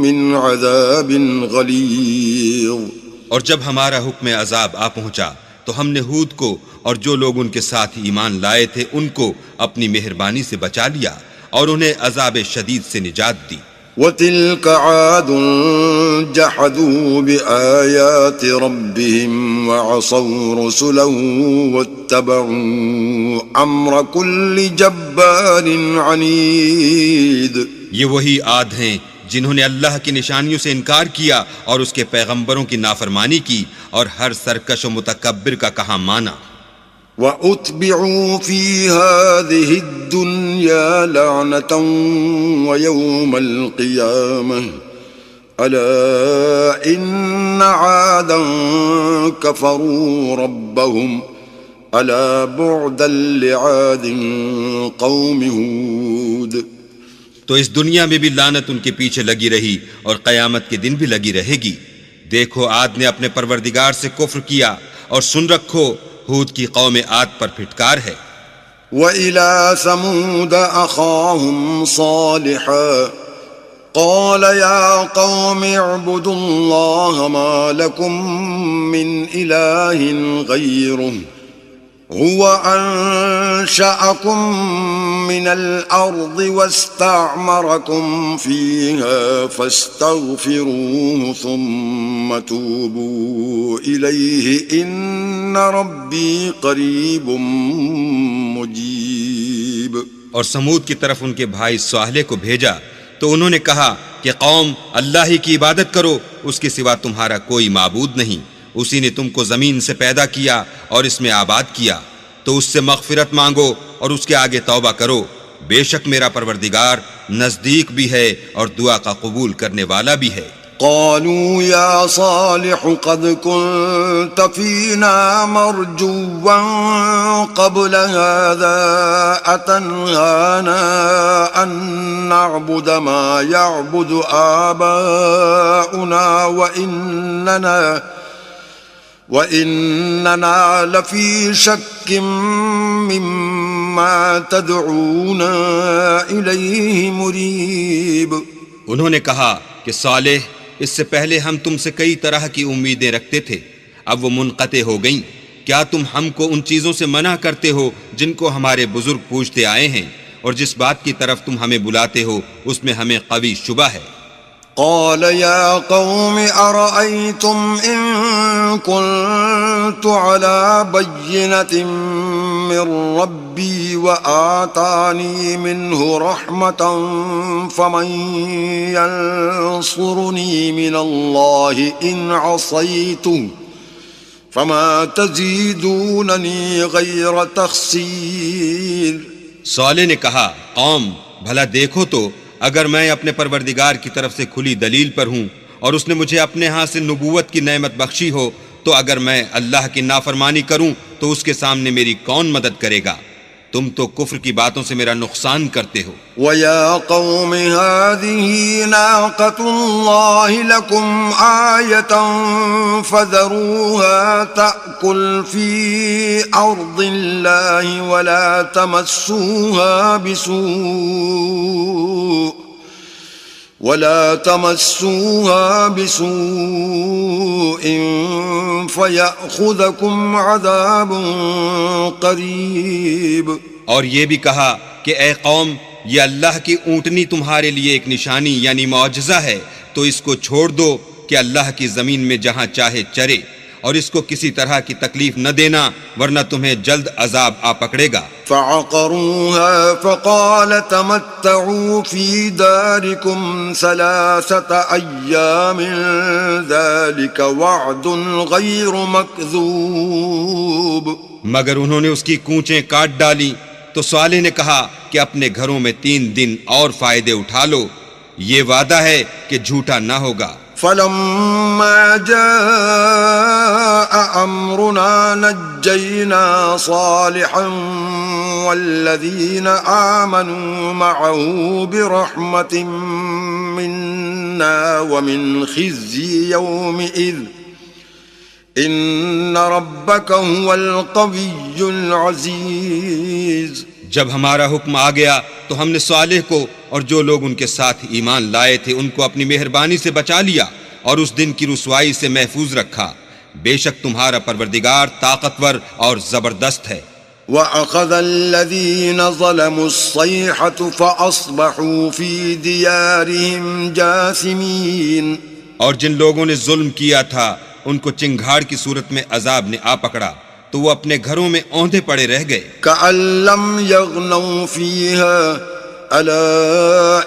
مِّنْ عَذَابٍ غَلِيظٍ. اور جب ہمارا حکم عذاب آ پہنچا تو ہم نے ہود کو اور جو لوگ ان کے ساتھ ایمان لائے تھے ان کو اپنی مہربانی سے بچا لیا اور انہیں عذاب شدید سے نجات دی. وَتِلْكَ عَادٌ جَحَدُوا بِآيَاتِ رَبِّهِمْ وَعَصَوْا رُسُلَهُ وَاتَّبَعُوا أَمْرَ كُلِّ جَبَّارٍ عَنِيدٍ. یہ وہی عاد ہیں جنہوں نے اللہ کی نشانیوں سے انکار کیا اور اس کے پیغمبروں کی نافرمانی کی اور ہر سرکش و متکبر کا کہا مانا. وَأُتْبِعُوا فِي هَذِهِ الدُّنْيَا لَعْنَةً وَيَوْمَ الْقِيَامَةِ أَلَا إِنَّ عَادًا كَفَرُوا رَبَّهُمْ أَلَا بُعْدًا لِعَادٍ قَوْمِ هُودٍ. تو اس دنیا میں بھی لعنت ان کے پیچھے لگی رہی اور قیامت کے دن بھی لگی رہے گی. دیکھو عاد نے اپنے پروردگار سے کفر کیا، اور سن رکھو ہود کی قوم عاد پر پھٹکار ہے. وَإِلَى ثَمُودَ أَخَاهُمْ صَالِحًا قَالَ يَا قَوْمِ اعْبُدُوا اللَّهَ مَا لَكُمْ مِنْ إِلَٰهٍ غَيْرُهُ هُوَ أَنشَأَكُم مِّنَ الْأَرْضِ وَاسْتَعْمَرَكُمْ فِيهَا فَاسْتَغْفِرُوهُ ثُمَّ تُوبُوا إِلَيْهِ إِنَّ رَبِّي قَرِيبٌ مُجِيبٌ. اور سمود کی طرف ان کے بھائی صالح کو بھیجا تو انہوں نے کہا کہ قوم اللہ ہی کی عبادت کرو، اس کے سوا تمہارا کوئی معبود نہیں. اسی نے تم کو زمین سے پیدا کیا اور اس میں آباد کیا، تو اس سے مغفرت مانگو اور اس کے آگے توبہ کرو. بے شک میرا پروردگار نزدیک بھی ہے اور دعا کا قبول کرنے والا بھی ہے. قالوا يا صالح قد كنت فينا مرجوا قبل هذا أتنهانا أن نعبد ما يعبد آباؤنا وإننا لفي شك مما تدعونا إليه مريب. انہوں نے کہا کہ صالح اس سے پہلے ہم تم سے کئی طرح کی امیدیں رکھتے تھے، اب وہ منقطع ہو گئیں. کیا تم ہم کو ان چیزوں سے منع کرتے ہو جن کو ہمارے بزرگ پوچھتے آئے ہیں، اور جس بات کی طرف تم ہمیں بلاتے ہو اس میں ہمیں قوی شبہ ہے. قال يا قوم أرأيتم إن كنت على بينة من ربي وآتاني منه رحمة فمن ينصرني من الله إن عصيته فما تزيدونني غير تخسير. صالح نے کہا قوم بھلا دیکھو تو اگر میں اپنے پروردگار کی طرف سے کھلی دلیل پر ہوں اور اس نے مجھے اپنے ہاں سے نبوت کی نعمت بخشی ہو، تو اگر میں اللہ کی نافرمانی کروں تو اس کے سامنے میری کون مدد کرے گا؟ تم تو کفر کی باتوں سے میرا نقصان کرتے ہو. وَيَا قَوْمِ هَٰذِهِ نَاقَةُ اللَّهِ لَكُمْ آيَةً فَذَرُوهَا تَأْكُلْ فِي أَرْضِ اللَّهِ وَلَا تَمَسُّوهَا بِسُوءٍ ولا تمسوها بسوء فيأخذكم عذاب قریب. اور یہ بھی کہا کہ اے قوم، یہ اللہ کی اونٹنی تمہارے لیے ایک نشانی یعنی معجزہ ہے، تو اس کو چھوڑ دو کہ اللہ کی زمین میں جہاں چاہے چرے، اور اس کو کسی طرح کی تکلیف نہ دینا ورنہ تمہیں جلد عذاب آ پکڑے گا. فعقروها فقال تمتعوا في داركم 3 أيام ذلك وعد غير مكذوب. مگر انہوں نے اس کی کونچیں کاٹ ڈالی تو صالح نے کہا کہ اپنے گھروں میں 3 دن اور فائدے اٹھا لو، یہ وعدہ ہے کہ جھوٹا نہ ہوگا. فلما جاء أمرنا نجينا صالحا والذين آمنوا معه برحمة منا ومن خزي يومئذ إن ربك هو القوي العزيز. جب ہمارا حکم آ گیا تو ہم نے صالح کو اور جو لوگ ان کے ساتھ ایمان لائے تھے ان کو اپنی مہربانی سے بچا لیا اور اس دن کی رسوائی سے محفوظ رکھا. بے شک تمہارا پروردگار طاقتور اور زبردست ہے. وَأَخَذَ الَّذِينَ ظَلَمُوا الصَّيْحَةُ فَأَصْبَحُوا فِي دِيَارِهِمْ جَاثِمِينَ. اور جن لوگوں نے ظلم کیا تھا ان کو چنگھاڑ کی صورت میں عذاب نے آ پکڑا تو وہ اپنے گھروں میں اوندھے پڑے رہ گئے. كَأَن لَّمْ يَغْنَوْا فِيهَا أَلَا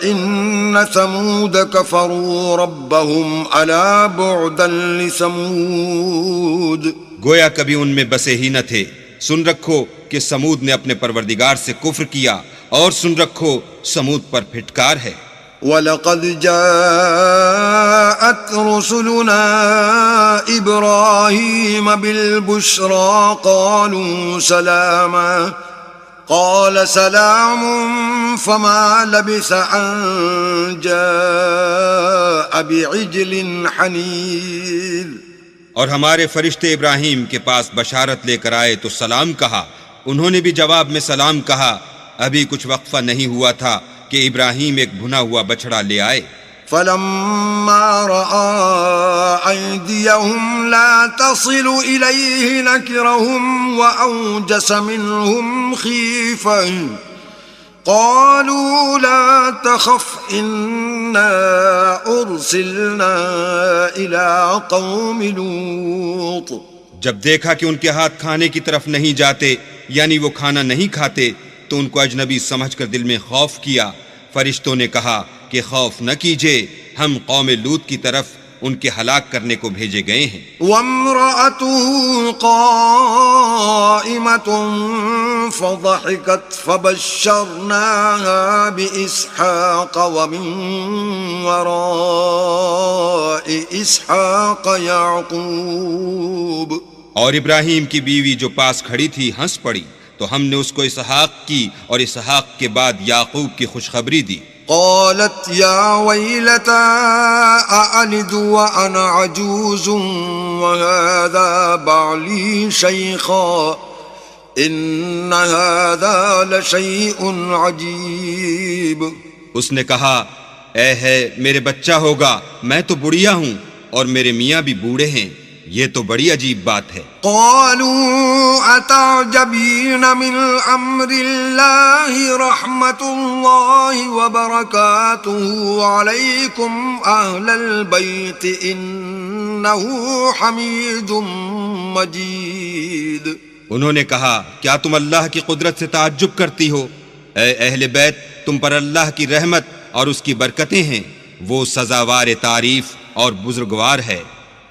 إِنَّ ثَمُودَ كَفَرُوا رَبَّهُمْ أَلَا بُعْدًا لِّثَمُودَ. گویا کبھی ان میں بسے ہی نہ تھے. سن رکھو کہ سمود نے اپنے پروردگار سے کفر کیا، اور سن رکھو سمود پر پھٹکار ہے. وَلَقَدْ جَاءَتْ رُسُلُنَا إِبْرَاهِيمَ بِالْبُشْرَى قَالُوا سَلَامًا قَالَ سَلَامٌ فَمَا لَبِثَ أَن جَاءَ بِعِجْلٍ حَنِيذٍ. اور ہمارے فرشتے ابراہیم کے پاس بشارت لے کر آئے تو سلام کہا. انہوں نے بھی جواب میں سلام کہا. ابھی کچھ وقفہ نہیں ہوا تھا کہ ابراہیم ایک بھنا ہوا بچڑا لے آئے. فَلَمَّا رَأَى أَيْدِيَهُمْ لَا تَصِلُ إِلَيْهِ نَكِرَهُمْ وَأَوْجَسَ مِنْهُمْ خِيفَةً قَالُوا لَا تَخَفْ إِنَّا أُرْسِلْنَا إِلَىٰ قَوْمِ لُوطٍ. جب دیکھا کہ ان کے ہاتھ کھانے کی طرف نہیں جاتے یعنی وہ کھانا نہیں کھاتے تو ان کو اجنبی سمجھ کر دل میں خوف کیا. فرشتوں نے کہا کہ خوف نہ کیجئے، ہم قوم لوط کی طرف ان کے ہلاک کرنے کو بھیجے گئے ہیں. وَامْرَأَتُهُ قَائِمَةٌ فَضَحِكَتْ فَبَشَّرْنَاهَا بِإِسْحَاقَ وَمِن وَرَاءِ إِسْحَاقَ يَعْقُوبَ. اور ابراہیم کی بیوی جو پاس کھڑی تھی ہنس پڑی تو ہم نے اس کو اسحاق کی اور اسحاق کے بعد یعقوب کی خوشخبری دی. قالت يا ويلتى أألد وأنا عجوز وهذا بعلي شيخا إن هذا لشيء عجيب. اس نے کہا اے ہے میرے بچہ ہوگا، میں تو بڑھیا ہوں اور میرے میاں بھی بوڑھے ہیں، یہ تو بڑی عجیب بات ہے. قالوا أتعجبين من أمر الله رحمة الله وبركاته عليكم أهل البيت إنه حميد مجيد. انہوں نے کہا کیا تم اللہ کی قدرت سے تعجب کرتی ہو؟ اے اہل بیت، تم پر اللہ کی رحمت اور اس کی برکتیں ہیں، وہ سزاوار تعریف اور بزرگوار ہے.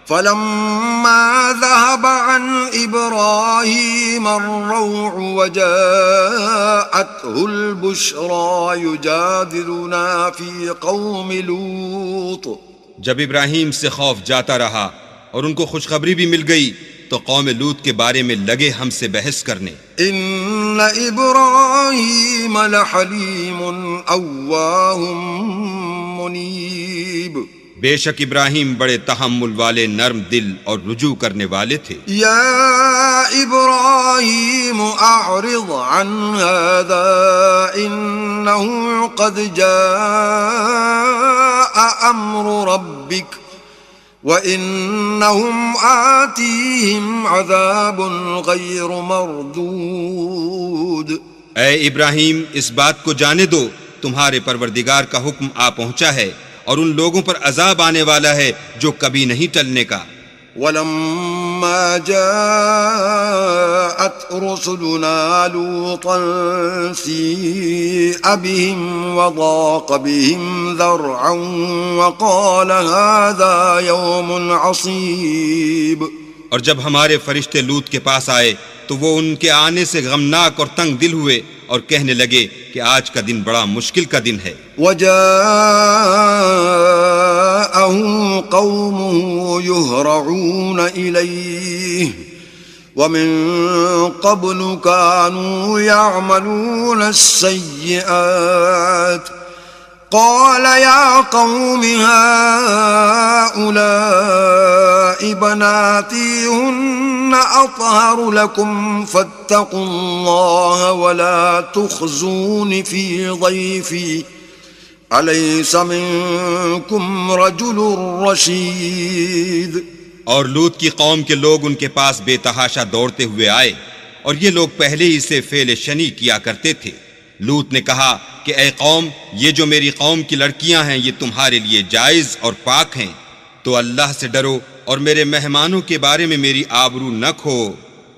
فلما ذهب عن إبراهيم الروع وجاءته البشرى يجادلنا في قوم لوط. جب ابراہیم سے خوف جاتا رہا اور ان کو خوشخبری بھی مل گئی تو قوم لوط کے بارے میں لگے ہم سے بحث کرنے. ان ابراہیم لحلیم اواه منیب. بے شک ابراہیم بڑے تحمل والے، نرم دل اور رجوع کرنے والے تھے. یا ابراہیم اعرض عن هذا انه قد جاء أمر ربك وإنهم آتيهم عذاب غير مردود۔ اے ابراہیم، اس بات کو جانے دو تمہارے پروردگار کا حکم آ پہنچا ہے اور ان لوگوں پر عذاب آنے والا ہے جو کبھی نہیں ٹلنے کا۔ ولما جاءت رسلنا لوطا سيء بهم وضاق بهم ذرعا وقال هذا يوم عصيب۔ اور جب ہمارے فرشتے لوط کے پاس آئے تو وہ ان کے آنے سے غمناک اور تنگ دل ہوئے اور کہنے لگے کہ آج کا دن بڑا مشکل کا دن ہے۔ وجاءه قومه يهرعون إليه ومن قبل كانوا يعملون السيئات قال يا قوم هؤلاء بناتي هن أطهر لكم فاتقوا الله ولا تخزون في ضيفي أليس منكم رجل رشيد۔ اور لوط کی قوم کے لوگ ان کے پاس بے تحاشا دوڑتے ہوئے آئے، اور یہ لوگ پہلے ہی سے فعل شنی کیا کرتے تھے۔ لوط نے کہا کہ اے قوم، یہ جو میری قوم کی لڑکیاں ہیں یہ تمہارے لیے جائز اور پاک ہیں، تو اللہ سے ڈرو اور میرے مہمانوں کے بارے میں میری آبرو نہ کھو۔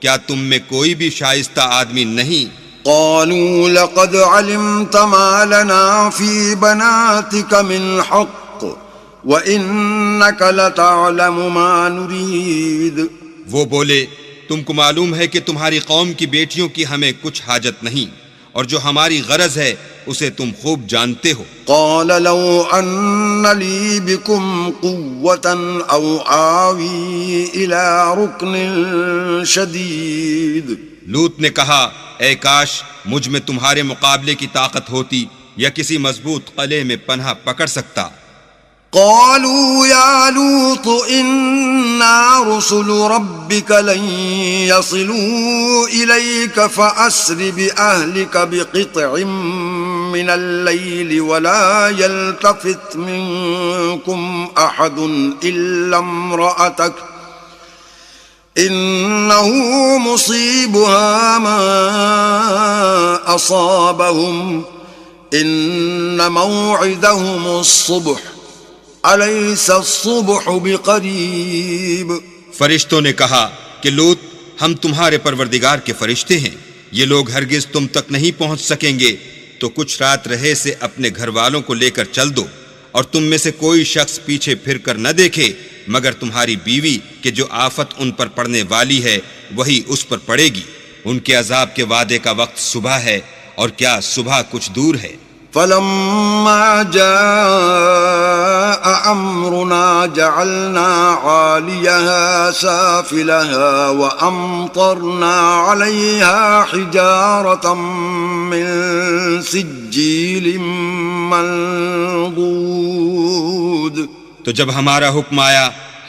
کیا تم میں کوئی بھی شائستہ آدمی نہیں؟ قالوا لقد علمت ما لنا في بناتك من حق وإنك لتعلم ما نريد۔ وہ بولے تم کو معلوم ہے کہ تمہاری قوم کی بیٹیوں کی ہمیں کچھ حاجت نہیں، اور جو ہماری غرض ہے اسے تم خوب جانتے ہو۔ قال لو أن لي بكم قوة أو آوي إلى ركن شديد۔ لوط نے کہا اے کاش مجھ میں تمہارے مقابلے کی طاقت ہوتی یا کسی مضبوط قلعے میں پناہ پکڑ سکتا۔ قالوا يا لوط إنا رسل ربك لن يصلوا إليك فأسر بأهلك بقطع من الليل ولا يلتفت منكم أحد إلا امرأتك إنه مصيبها ما أصابهم إن موعدهم الصبح أليس الصبح بقريب۔ فرشتوں نے کہا کہ لوط ہم تمہارے پروردگار کے فرشتے ہیں، یہ لوگ ہرگز تم تک نہیں پہنچ سکیں گے، تو کچھ رات رہے سے اپنے گھر والوں کو لے کر چل دو، اور تم میں سے کوئی شخص پیچھے پھر کر نہ دیکھے مگر تمہاری بیوی کہ جو آفت ان پر پڑنے والی ہے وہی اس پر پڑے گی۔ ان کے عذاب کے وعدے کا وقت صبح ہے، اور کیا صبح کچھ دور ہے۔ فلما جاء أمرنا جعلنا عاليها سافلها وأمطرنا عليها حجارة من سجيل منضود۔ تو جب ہمارا حکم آیا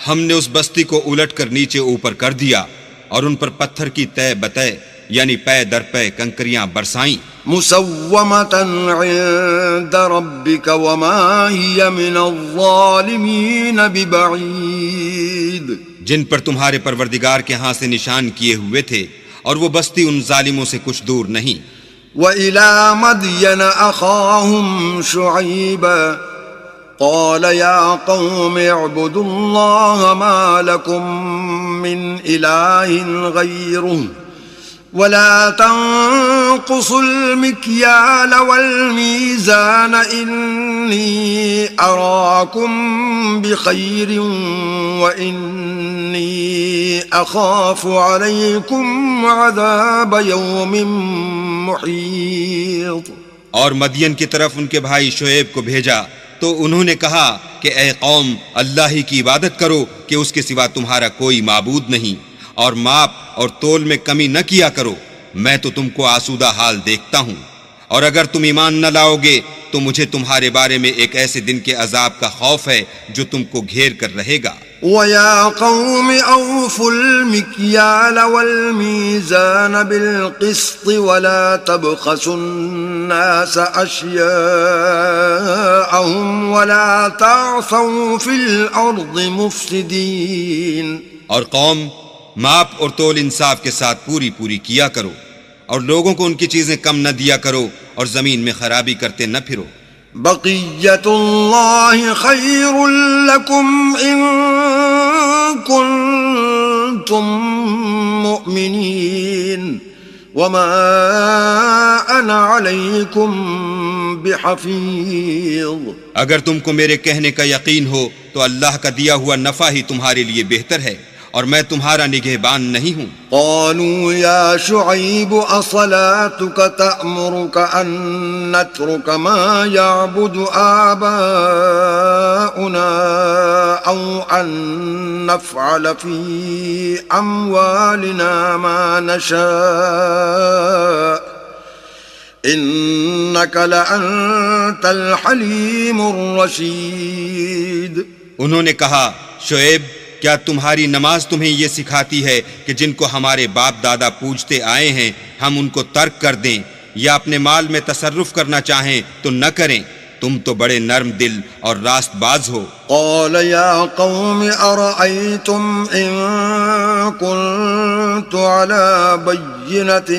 ہم نے اس بستی کو الٹ کر نیچے اوپر کر دیا اور ان پر پتھر کی تہ بتہ یعنی پے در پے کنکریاں برسائیں۔ مسومة عند ربك وما هي من الظالمين ببعيد۔ جن پر تمہارے پروردگار کے ہاں سے نشان کیے ہوئے تھے، اور وہ بستی ان ظالموں سے کچھ دور نہیں۔ وإلى مدين أخاهم شعيبا قال يا قوم اعبدوا الله ما لكم من إله غيره ولا تنقصوا المكيال والميزان إني أراكم بخير وإني أخاف عليكم عذاب يوم محيط۔ اور مدین کی طرف ان کے بھائی شعیب کو بھیجا تو انہوں نے کہا کہ اے قوم اللہ ہی کی عبادت کرو کہ اس کے سوا تمہارا کوئی معبود نہیں، اور ماپ اور تول میں کمی نہ کیا کرو، میں تو تم کو آسودہ حال دیکھتا ہوں، اور اگر تم ایمان نہ لاؤ گے تو مجھے تمہارے بارے میں ایک ایسے دن کے عذاب کا خوف ہے جو تم کو گھیر کر رہے گا۔ وَيَا قَوْمِ أَوْفُوا الْمِكْيَالَ وَالْمِيزَانَ بِالْقِسْطِ وَلَا تَبْخَسُوا النَّاسَ أَشْيَاءَهُمْ وَلَا تَعْثَوْا فِي الْأَرْضِ مُفْسِدِينَ۔ اور قوم، ماپ اور تول انصاف کے ساتھ پوری پوری کیا کرو، اور لوگوں کو ان کی چیزیں کم نہ دیا کرو، اور زمین میں خرابی کرتے نہ پھرو۔ بقیت اللہ خیر لکم ان کنتم مؤمنین وما انا علیکم بحفیظ۔ اگر تم کو میرے کہنے کا یقین ہو تو اللہ کا دیا ہوا نفع ہی تمہارے لیے بہتر ہے، اور میں تمہارا نگہبان نہیں ہوں۔ قالوا یا شعیب اصلاتک تأمرک ان نترک ما یعبد آباؤنا او ان نفعل فی اموالنا ما نشاء انک لانت الحلیم الرشید۔ انہوں نے کہا، شعیب، کیا تمہاری نماز تمہیں یہ سکھاتی ہے کہ جن کو ہمارے باپ دادا پوجتے آئے ہیں ہم ان کو ترک کر دیں، یا اپنے مال میں تصرف کرنا چاہیں تو نہ کریں؟ تم تو بڑے نرم دل اور راست باز ہو۔ قال یا قوم ارأیتم ان كنت على بینة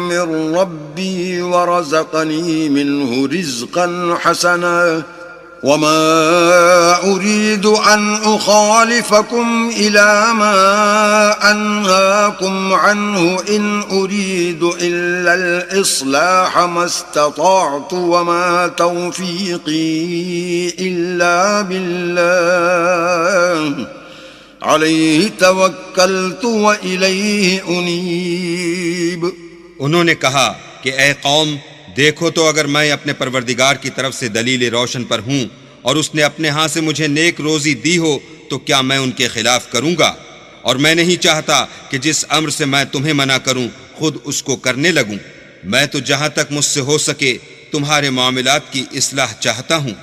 من ربی ورزقنی منه رزقا حسنا وما أريد أن أخالفكم إلى ما أنهاكم عنه إن أريد إلا الإصلاح ما استطعت وما توفيقي إلا بالله عليه توكلت وإليه أنيب۔ انہوں نے کہا کہ اے قوم، دیکھو تو اگر میں اپنے پروردگار کی طرف سے دلیل روشن پر ہوں اور اس نے اپنے ہاں سے مجھے نیک روزی دی ہو تو کیا میں ان کے خلاف کروں گا؟ اور میں نہیں چاہتا کہ جس امر سے میں تمہیں منع کروں خود اس کو کرنے لگوں۔ میں تو جہاں تک مجھ سے ہو سکے تمہارے معاملات کی اصلاح چاہتا ہوں،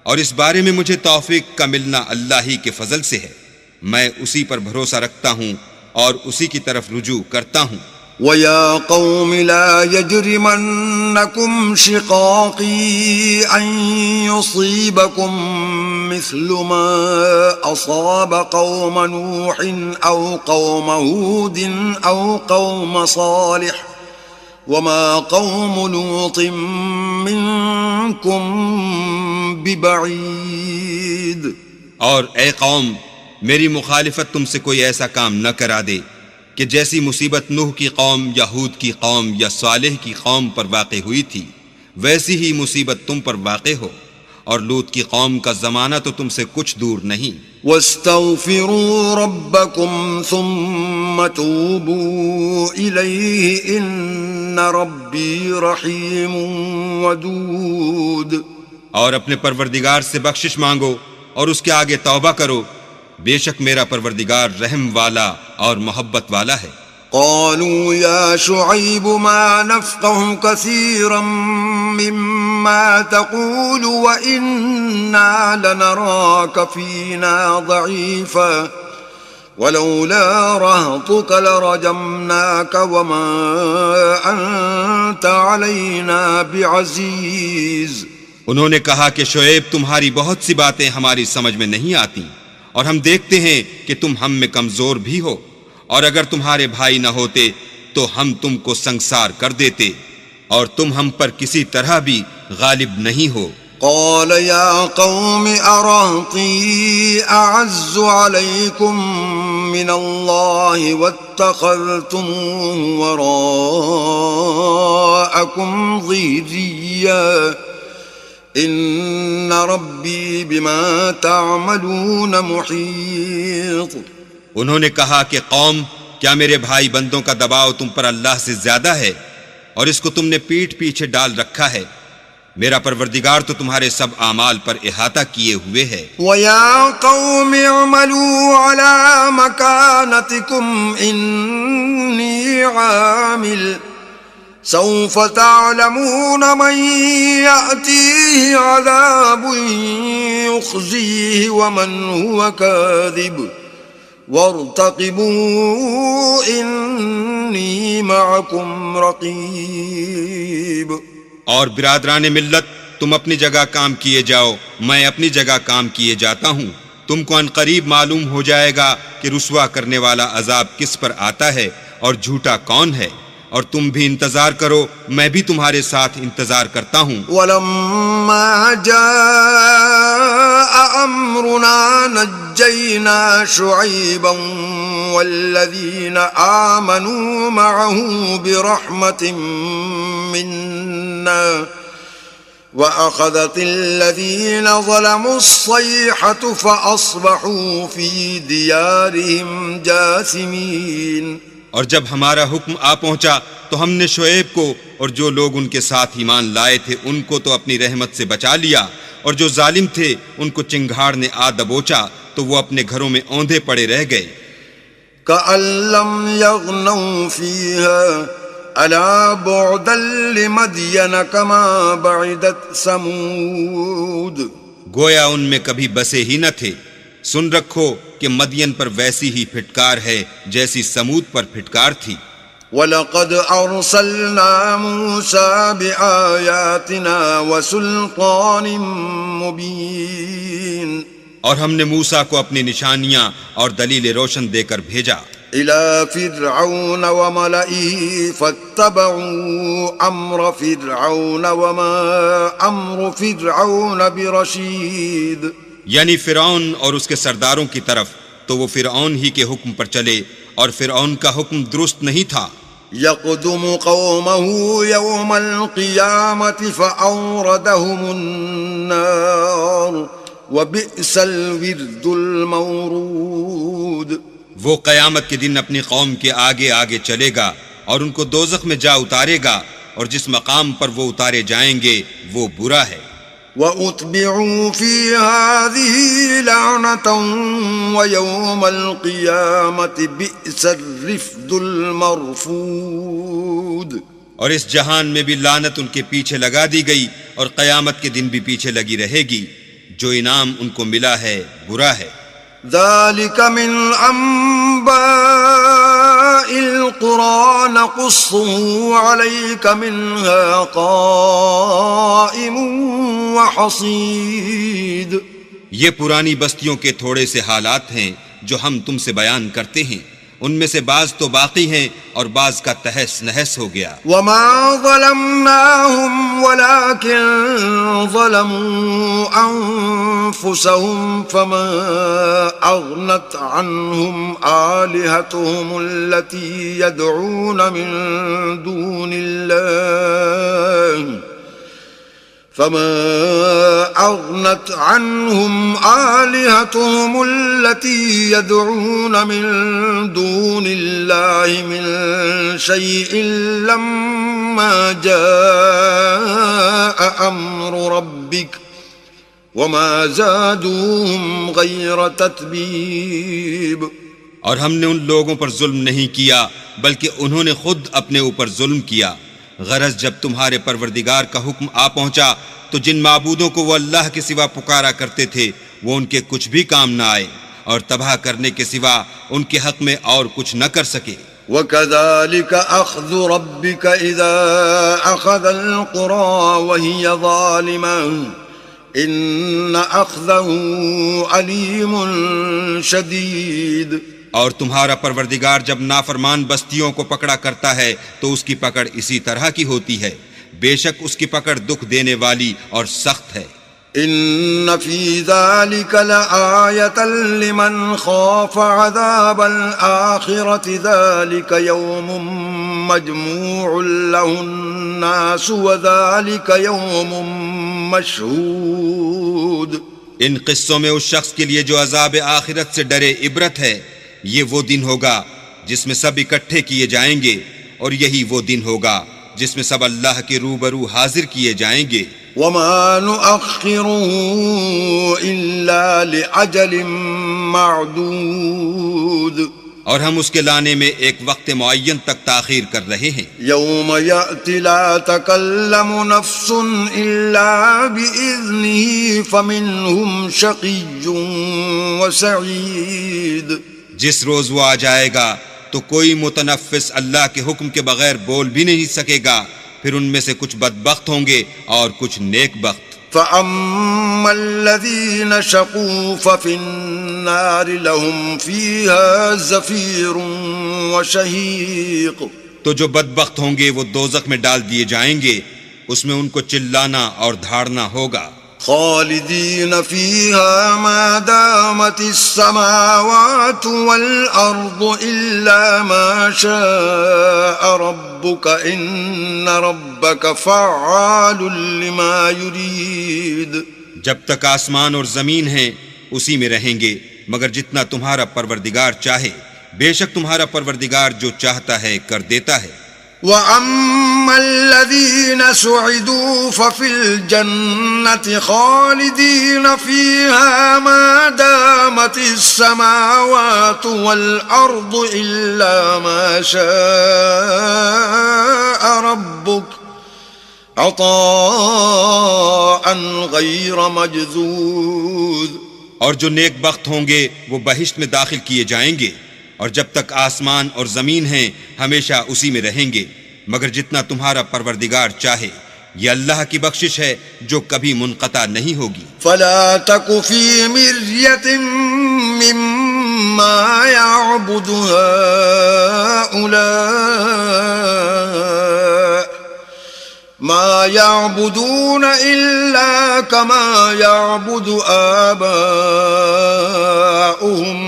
اور اس بارے میں مجھے توفیق کا ملنا اللہ ہی کے فضل سے ہے۔ میں اسی پر بھروسہ رکھتا ہوں اور اسی کی طرف رجوع کرتا ہوں۔ وَيَا قَوْمِ لَا يَجْرِمَنَّكُمْ شِقَاقِي أَن يُصِيبَكُم مِّثْلُ مَا أَصَابَ قَوْمَ نُوحٍ أَوْ قَوْمَ هُودٍ أَوْ قَوْمَ صَالِحٍ وَمَا قَوْمُ لُوطٍ مِّنكُم بِبَعِيدٍ۔ اور اے قوم، میری مخالفت تم سے کوئی ایسا کام نہ کرا دے کہ جیسی مصیبت نوح کی قوم یا ہود کی قوم یا صالح کی قوم پر واقع ہوئی تھی ویسی ہی مصیبت تم پر واقع ہو، اور لوط کی قوم کا زمانہ تو تم سے کچھ دور نہیں۔ وَاسْتَغْفِرُوا رَبَّكُمْ ثُمَّ تُوبُوا إِلَيْهِ إِنَّ رَبِّي رَحِيمٌ وَدُودٌ۔ اور اپنے پروردگار سے بخشش مانگو اور اس کے آگے توبہ کرو، بے شک میرا پروردگار رحم والا اور محبت والا ہے۔ قالوا يا شعيب ما نفقه كثيرا مما تقول وإنا لنراك فينا ضعيفا ولولا رهطك لرجمناك وما أنت علينا بعزيز۔ انہوں نے کہا کہ شعیب، تمہاری بہت سی باتیں ہماری سمجھ میں نہیں آتی، اور ہم دیکھتے ہیں کہ تم ہم میں کمزور بھی ہو، اور اگر تمہارے بھائی نہ ہوتے تو ہم تم کو سنگسار کر دیتے، اور تم ہم پر کسی طرح بھی غالب نہیں ہو۔ قال يا قوم أرهطي أعز عليكم من الله واتخذتموه وراءكم ظهريا ان ربی بما تعملون محیط۔ انہوں نے کہا کہ قوم، کیا میرے بھائی بندوں کا دباؤ تم پر اللہ سے زیادہ ہے، اور اس کو تم نے پیٹھ پیچھے ڈال رکھا ہے؟ میرا پروردگار تو تمہارے سب اعمال پر احاطہ کیے ہوئے ہے۔ وَيَا قَوْمِ اعْمَلُوا عَلَى مَكَانَتِكُمْ إِنِّي عَامِلٌ سوف تعلمون من يأتيه عذاب يخزيه ومن هو كاذب وارتقبوا إني معكم رقيب. اور برادران ملت، تم اپنی جگہ کام کیے جاؤ، میں اپنی جگہ کام کیے جاتا ہوں. تم کو عنقریب معلوم ہو جائے گا کہ رسوا کرنے والا عذاب کس پر آتا ہے اور جھوٹا کون ہے. اور تم بھی انتظار کرو، میں بھی تمہارے ساتھ انتظار کرتا ہوں. ولما جاء أمرنا نجينا شعيبا والذين آمنوا معه برحمة منا وأخذت الذين ظلموا الصيحة فأصبحوا في ديارهم جاثمين. اور جب ہمارا حکم آ پہنچا تو ہم نے شعیب کو اور جو لوگ ان کے ساتھ ایمان لائے تھے ان کو تو اپنی رحمت سے بچا لیا، اور جو ظالم تھے ان کو چنگھاڑ نے آ دبوچا تو وہ اپنے گھروں میں اوندھے پڑے رہ گئے. كأن لم يغنوا فيها ألا بعدا لمدين كما بعدت ثمود. گویا ان میں کبھی بسے ہی نہ تھے. سن رکھو کہ مدین پر ویسی ہی پھٹکار ہے جیسی سمود پر پھٹکار تھی. وَلَقَدْ أَرْسَلْنَا مُوسَى بِآيَاتِنَا وَسُلْطَانٍ مُبِينٍ. اور ہم نے موسیٰ کو اپنی نشانیاں اور دلیل روشن دے کر بھیجا. إِلَى فِرْعَوْنَ وَمَلَئِهِ فَاتَّبَعُوا أَمْرَ فِرْعَوْنَ وَمَا أَمْرُ فِرْعَوْنَ بِرَشِيدٍ. یعنی فرعون اور اس کے سرداروں کی طرف، تو وہ فرعون ہی کے حکم پر چلے اور فرعون کا حکم درست نہیں تھا. يقدم قومه يوم القيامة فأوردهم النار وبئس الورد المورود. وہ قیامت کے دن اپنی قوم کے آگے آگے چلے گا اور ان کو دوزخ میں جا اتارے گا، اور جس مقام پر وہ اتارے جائیں گے وہ برا ہے. وَأُتْبِعُوا فِي هَذِهِ لَعْنَةً وَيَوْمَ الْقِيَامَةِ بِئْسَ الرِّفْدُ الْمَرْفُودُ. اور اس جہان میں بھی لعنت ان کے پیچھے لگا دی گئی، اور قیامت کے دن بھی پیچھے لگی رہے گی. جو انعام ان کو ملا ہے برا ہے. ذَلِكَ مِنْ أَنْبَاءِ الْقُرَى نَقُصُّهُ عَلَيْكَ مِنْهَا قَائِمٌ وَحَصِيدٌ. یہ پرانی بستیوں کے تھوڑے سے حالات ہیں جو ہم تم سے بیان کرتے ہیں. ان میں سے بعض تو باقی ہیں اور بعض کا تہس نہس ہو گیا. وَمَا ظَلَمْنَاهُمْ وَلَكِنْ ظَلَمُوا أَنفُسَهُمْ فَمَا أَغْنَتْ عَنْهُمْ آلِهَتُهُمُ الَّتِي يَدْعُونَ مِن دُونِ اللَّهِ فما أغنت عنهم آلهتهم التي يدعون من دون الله من شيء لما جاء أمر ربك وما زادوهم غير تتبيب. اور ہم نے ان لوگوں پر ظلم نہیں کیا بلکہ انہوں نے خود اپنے اوپر ظلم کیا. غرض جب تمہارے پروردگار کا حکم آ پہنچا تو جن معبودوں کو وہ اللہ کے سوا پکارا کرتے تھے وہ ان کے کچھ بھی کام نہ آئے، اور تباہ کرنے کے سوا ان کے حق میں اور کچھ نہ کر سکے. وَكَذَلِكَ أَخْذُ رَبِّكَ إِذَا أَخَذَ الْقُرَى وَهِيَ ظَالِمَةٌ إِنَّ أَخْذَهُ أَلِيمٌ شَدِيدٌ. اور تمہارا پروردگار جب نافرمان بستیوں کو پکڑا کرتا ہے تو اس کی پکڑ اسی طرح کی ہوتی ہے. بے شک اس کی پکڑ دکھ دینے والی اور سخت ہے. ان فی ذلک لآیۃ لمن خاف عذاب الآخرۃ ذلک یوم مجموع له الناس وذلک یوم مشہود. ان قصوں میں اس شخص کے لیے جو عذاب آخرت سے ڈرے عبرت ہے. یہ وہ دن ہوگا جس میں سب اکٹھے کیے جائیں گے، اور یہی وہ دن ہوگا جس میں سب اللہ کے روبرو حاضر کیے جائیں گے. وما نؤخره إلا لأجل معدود. اور ہم اس کے لانے میں ایک وقت معین تک تاخیر کر رہے ہیں. يوم يأتي لا تكلم نفس إلا بإذنه فمنهم شقي وسعيد. جس روز وہ آ جائے گا تو کوئی متنفس اللہ کے حکم کے بغیر بول بھی نہیں سکے گا، پھر ان میں سے کچھ بدبخت ہوں گے اور کچھ نیک بخت. فأما الذين شقوا ففي النار لهم فيها زفير وشهيق. تو جو بدبخت ہوں گے وہ دوزخ میں ڈال دیے جائیں گے، اس میں ان کو چلانا اور دھاڑنا ہوگا. خالدين فيها ما دامت السماوات والأرض إلا ما شاء ربك إن ربك فعال لما يريد. جب تک آسمان اور زمین ہیں اسی میں رہیں گے مگر جتنا تمہارا پروردگار چاہے، بے شک تمہارا پروردگار جو چاہتا ہے کر دیتا ہے. وَأَمَّا الَّذِينَ سُعِدُوا فَفِي الْجَنَّةِ خَالِدِينَ فِيهَا مَا دَامَتِ السَّمَاوَاتُ وَالْأَرْضُ إِلَّا مَا شَاءَ رَبُّكَ عَطَاءً غَيْرَ مَجْذُوذٍ. اور جو نیک بخت ہوں گے وہ بہشت میں داخل کیے جائیں گے، اور جب تک آسمان اور زمین ہیں ہمیشہ اسی میں رہیں گے مگر جتنا تمہارا پروردگار چاہے. یہ اللہ کی بخشش ہے جو کبھی منقطع نہیں ہوگی. فلا تك في مرية مما يعبد هؤلاء ما يعبدون إلا كما يعبد آباؤهم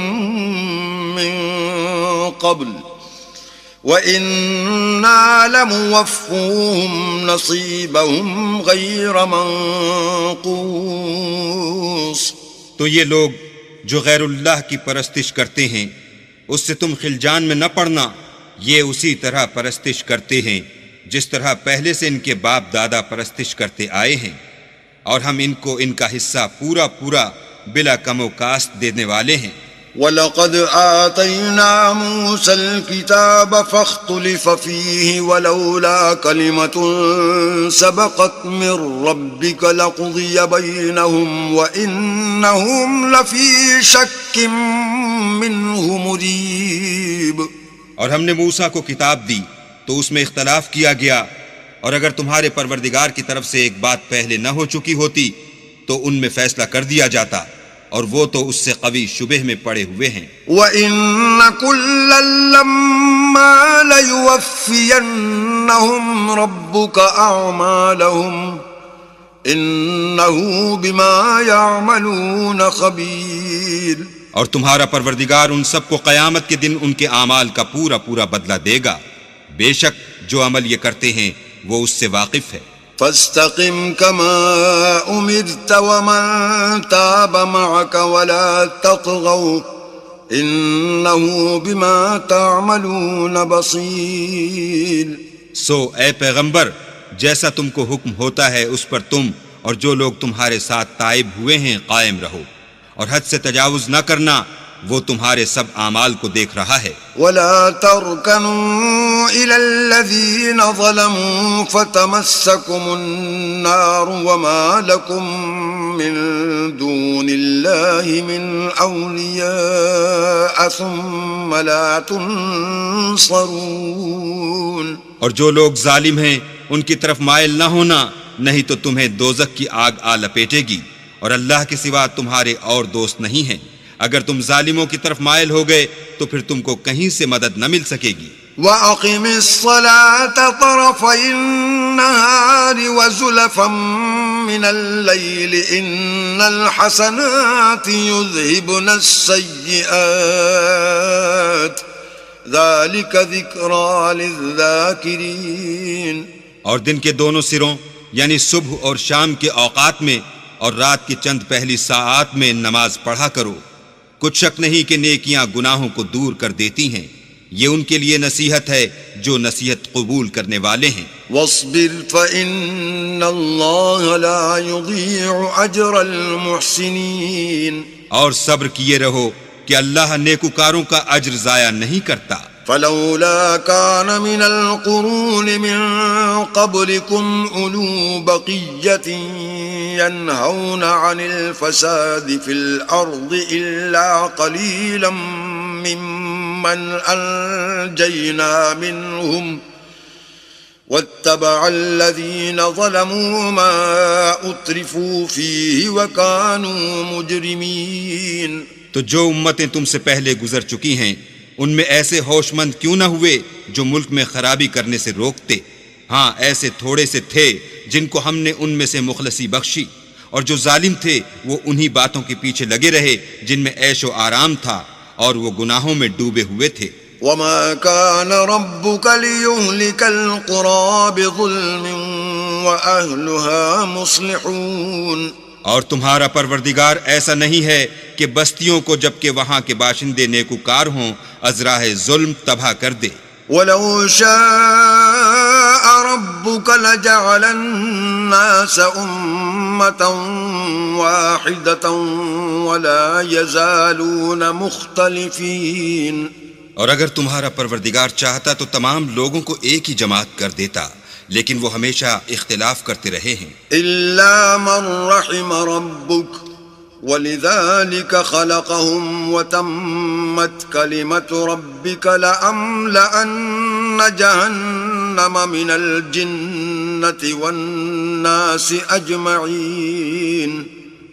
قبل وَإِنَّا لَمُوَفُّوهُمْ نَصِيبَهُمْ غَيْرَ مَنْقُوصٍ. تو یہ لوگ جو غیر اللہ کی پرستش کرتے ہیں اس سے تم خلجان میں نہ پڑنا، یہ اسی طرح پرستش کرتے ہیں جس طرح پہلے سے ان کے باپ دادا پرستش کرتے آئے ہیں، اور ہم ان کو ان کا حصہ پورا پورا بلا کم و کاست دینے والے ہیں. وَلَقَدْ آتَيْنَا مُوسَى الْكِتَابَ فَاخْتُلِفَ فِيهِ وَلَوْلَا كَلِمَةٌ سَبَقَتْ مِنْ رَبِّكَ لَقُضِيَ بَيْنَهُمْ وَإِنَّهُمْ لَفِي شَكٍّ مِّنْهُ مُرِيبٍ. اور ہم نے موسیٰ کو کتاب دی تو اس میں اختلاف کیا گیا، اور اگر تمہارے پروردگار کی طرف سے ایک بات پہلے نہ ہو چکی ہوتی تو ان میں فیصلہ کر دیا جاتا، اور وہ تو اس سے قوی شبہ میں پڑے ہوئے ہیں. وَإِنَّ كُلًّا لَمَّا لَيُوَفِّيَنَّهُمْ رَبُّكَ أَعْمَالَهُمْ إِنَّهُ بِمَا يَعْمَلُونَ خَبِيرٌ. اور تمہارا پروردگار ان سب کو قیامت کے دن ان کے اعمال کا پورا پورا بدلہ دے گا، بے شک جو عمل یہ کرتے ہیں وہ اس سے واقف ہے. فاستقم كما أمرت ومن تاب معك ولا تطغوا إنه بما تعملون بصير. سو اے پیغمبر، جیسا تم کو حکم ہوتا ہے اس پر تم اور جو لوگ تمہارے ساتھ تائب ہوئے ہیں قائم رہو، اور حد سے تجاوز نہ کرنا، وہ تمہارے سب اعمال کو دیکھ رہا ہے. ولا تركنوا إلى الذين ظلموا فتمسكم النار وما لكم من دون الله من أولياء ثم لا تنصرون. اور جو لوگ ظالم ہیں ان کی طرف مائل نہ ہونا، نہیں تو تمہیں دوزخ کی آگ آ لپیٹے گی، اور اللہ کے سوا تمہارے اور دوست نہیں ہیں. اگر تم ظالموں کی طرف مائل ہو گئے تو پھر تم کو کہیں سے مدد نہ مل سکے گی. وَأَقِمِ الصَّلَاةَ طَرَفَيِ النَّهَارِ وَزُلَفًا مِّنَ اللَّيْلِ إِنَّ الْحَسَنَاتِ يُذْهِبْنَ السَّيِّئَاتِ ذَلِكَ ذِكْرَى لِلذَّاكِرِينَ. اور دن کے دونوں سروں یعنی صبح اور شام کے اوقات میں اور رات کی چند پہلی ساعات میں نماز پڑھا کرو، کچھ شک نہیں کہ نیکیاں گناہوں کو دور کر دیتی ہیں، یہ ان کے لیے نصیحت ہے جو نصیحت قبول کرنے والے ہیں. وَاصْبِرْ فَإِنَّ اللَّهَ لَا يُضِيعُ أَجْرَ الْمُحْسِنِينَ. اور صبر کیے رہو، کہ اللہ نیکوکاروں کا اجر ضائع نہیں کرتا۔ فلولا كان من القرون من قبلكم أولو بقية ينهون عن الفساد في الأرض إلا قليلا ممن أنجينا منهم واتبع الذين ظلموا ما أترفوا فيه وكانوا مجرمين۔ تو جو امتیں تم سے پہلے گزر چکی ہیں ان میں ایسے ہوش مند کیوں نہ ہوئے جو ملک میں خرابی کرنے سے روکتے؟ ہاں ایسے تھوڑے سے تھے جن کو ہم نے ان میں سے مخلصی بخشی، اور جو ظالم تھے وہ انہی باتوں کے پیچھے لگے رہے جن میں عیش و آرام تھا، اور وہ گناہوں میں ڈوبے ہوئے تھے۔ وما كان ربك ليهلك القرى بظلم وأهلها مصلحون۔ اور تمہارا پروردگار ایسا نہیں ہے کہ بستیوں کو جبکہ وہاں کے باشندے نیکوکار ہوں از راہ ظلم تباہ کر دے۔ ولو شاء ربك لجعل الناس أمة واحدة ولا يزالون مختلفين۔ اور اگر تمہارا پروردگار چاہتا تو تمام لوگوں کو ایک ہی جماعت کر دیتا، لیکن وہ ہمیشہ اختلاف کرتے رہے ہیں۔ إلا من رحم ربك ولذلك خلقهم وتمت كلمة ربك لأملأن جهنم من الجنة والناس أجمعين۔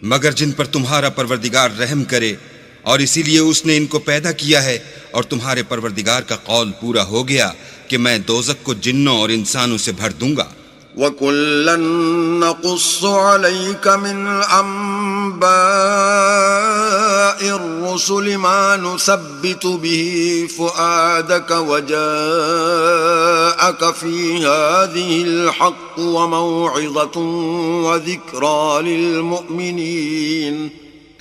مگر جن پر تمہارا پروردگار رحم کرے، اور اسی لیے اس نے ان کو پیدا کیا ہے، اور تمہارے پروردگار کا قول پورا ہو گیا کہ میں دوزخ کو جنوں اور انسانوں سے بھر دوں گا۔ وَكُلًّا نَّقُصُّ عَلَيْكَ مِنْ أَنبَاءِ الرُّسُلِ مَا نُثَبِّتُ بِهِ فُؤَادَكَ وَجَاءَكَ فِي هَٰذِهِ الْحَقُّ وَمَوْعِظَةٌ وَذِكْرَىٰ لِلْمُؤْمِنِينَ۔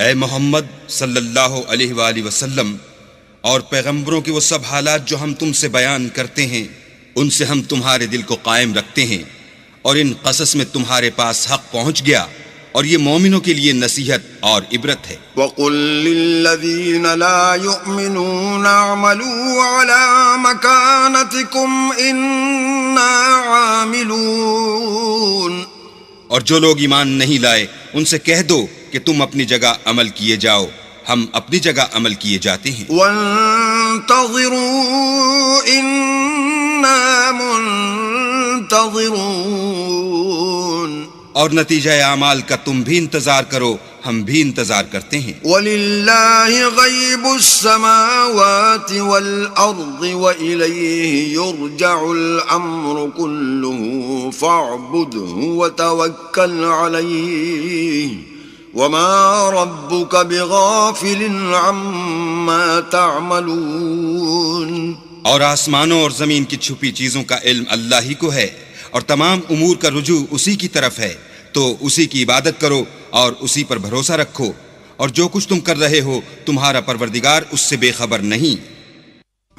اے محمد صلی اللہ علیہ وآلہ وسلم، اور پیغمبروں کے وہ سب حالات جو ہم تم سے بیان کرتے ہیں ان سے ہم تمہارے دل کو قائم رکھتے ہیں، اور ان قصص میں تمہارے پاس حق پہنچ گیا، اور یہ مومنوں کے لیے نصیحت اور عبرت ہے۔ وَقُل لِّلَّذِينَ لَا يُؤْمِنُونَ اعْمَلُوا عَلَىٰ مَكَانَتِكُمْ إِنَّا عَامِلُونَ۔ اور جو لوگ ایمان نہیں لائے ان سے کہہ دو کہ تم اپنی جگہ عمل کیے جاؤ، ہم اپنی جگہ عمل کیے جاتے ہیں۔ وَانتَظِرُوا إِنَّا مُنتَظِرُونَ۔ اور نتیجہ اعمال کا تم بھی انتظار کرو، ہم بھی انتظار کرتے ہیں۔ وَلِلَّهِ غَيْبُ السَّمَاوَاتِ وَالْأَرْضِ وَإِلَيْهِ يُرْجَعُ الْأَمْرُ كُلُّهُ فَاعْبُدْهُ وَتَوَكَّلْ عَلَيْهِ وَمَا رَبُّكَ بِغَافِلٍ عَمَّا تَعْمَلُونَ۔ اور آسمانوں اور زمین کی چھپی چیزوں کا علم اللہ ہی کو ہے، اور تمام امور کا رجوع اسی کی طرف ہے، تو اسی کی عبادت کرو اور اسی پر بھروسہ رکھو، اور جو کچھ تم کر رہے ہو تمہارا پروردگار اس سے بے خبر نہیں۔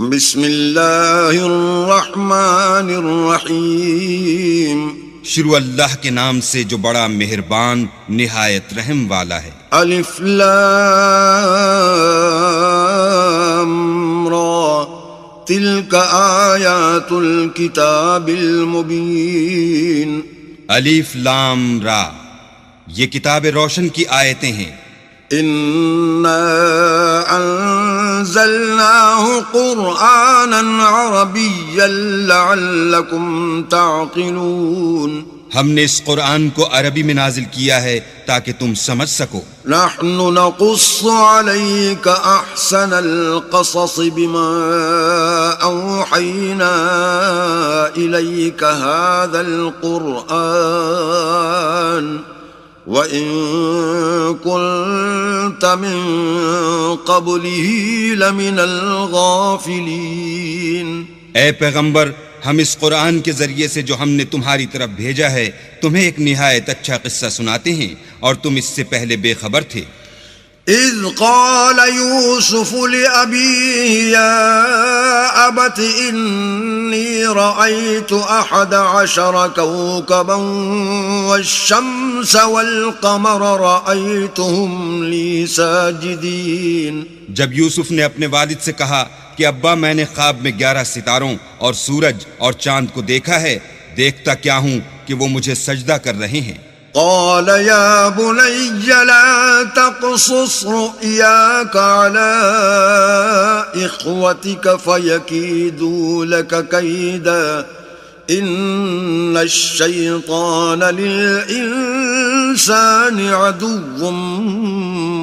بسم اللہ الرحمن الرحیم۔ شروع اللہ کے نام سے جو بڑا مہربان نہایت رحم والا ہے۔ الف لام را تلک آیات الکتاب المبین۔ الف لام را، یہ کتاب روشن کی آیتیں ہیں۔ انا انزلناه قرآنا عربیا لعلکم تعقلون۔ ہم نے اس قرآن کو عربی میں نازل کیا ہے تاکہ تم سمجھ سکو۔ نحن نقص عليك احسن القصص بما اوحينا اليك هذا القرآن وَإِن كُنتَ مِن قَبْلِهِ لَمِنَ الْغَافِلِينَ۔ اے پیغمبر، ہم اس قرآن کے ذریعے سے جو ہم نے تمہاری طرف بھیجا ہے تمہیں ایک نہایت اچھا قصہ سناتے ہیں، اور تم اس سے پہلے بے خبر تھے۔ إذ قال يوسف لأبيه يا أبت إني رأيت 11 كوكبا والشمس والقمر رأيتهم لي ساجدين. جب یوسف نے اپنے والد سے کہا کہ ابا میں نے خواب میں 11 ستاروں اور سورج اور چاند کو دیکھا ہے، دیکھتا کیا ہوں کہ وہ مجھے سجدہ کر رہے ہیں. قال يا بني لا تقصص رؤياك على إخوتك فيكيدوا لك كيدا إن الشيطان للإنسان عدو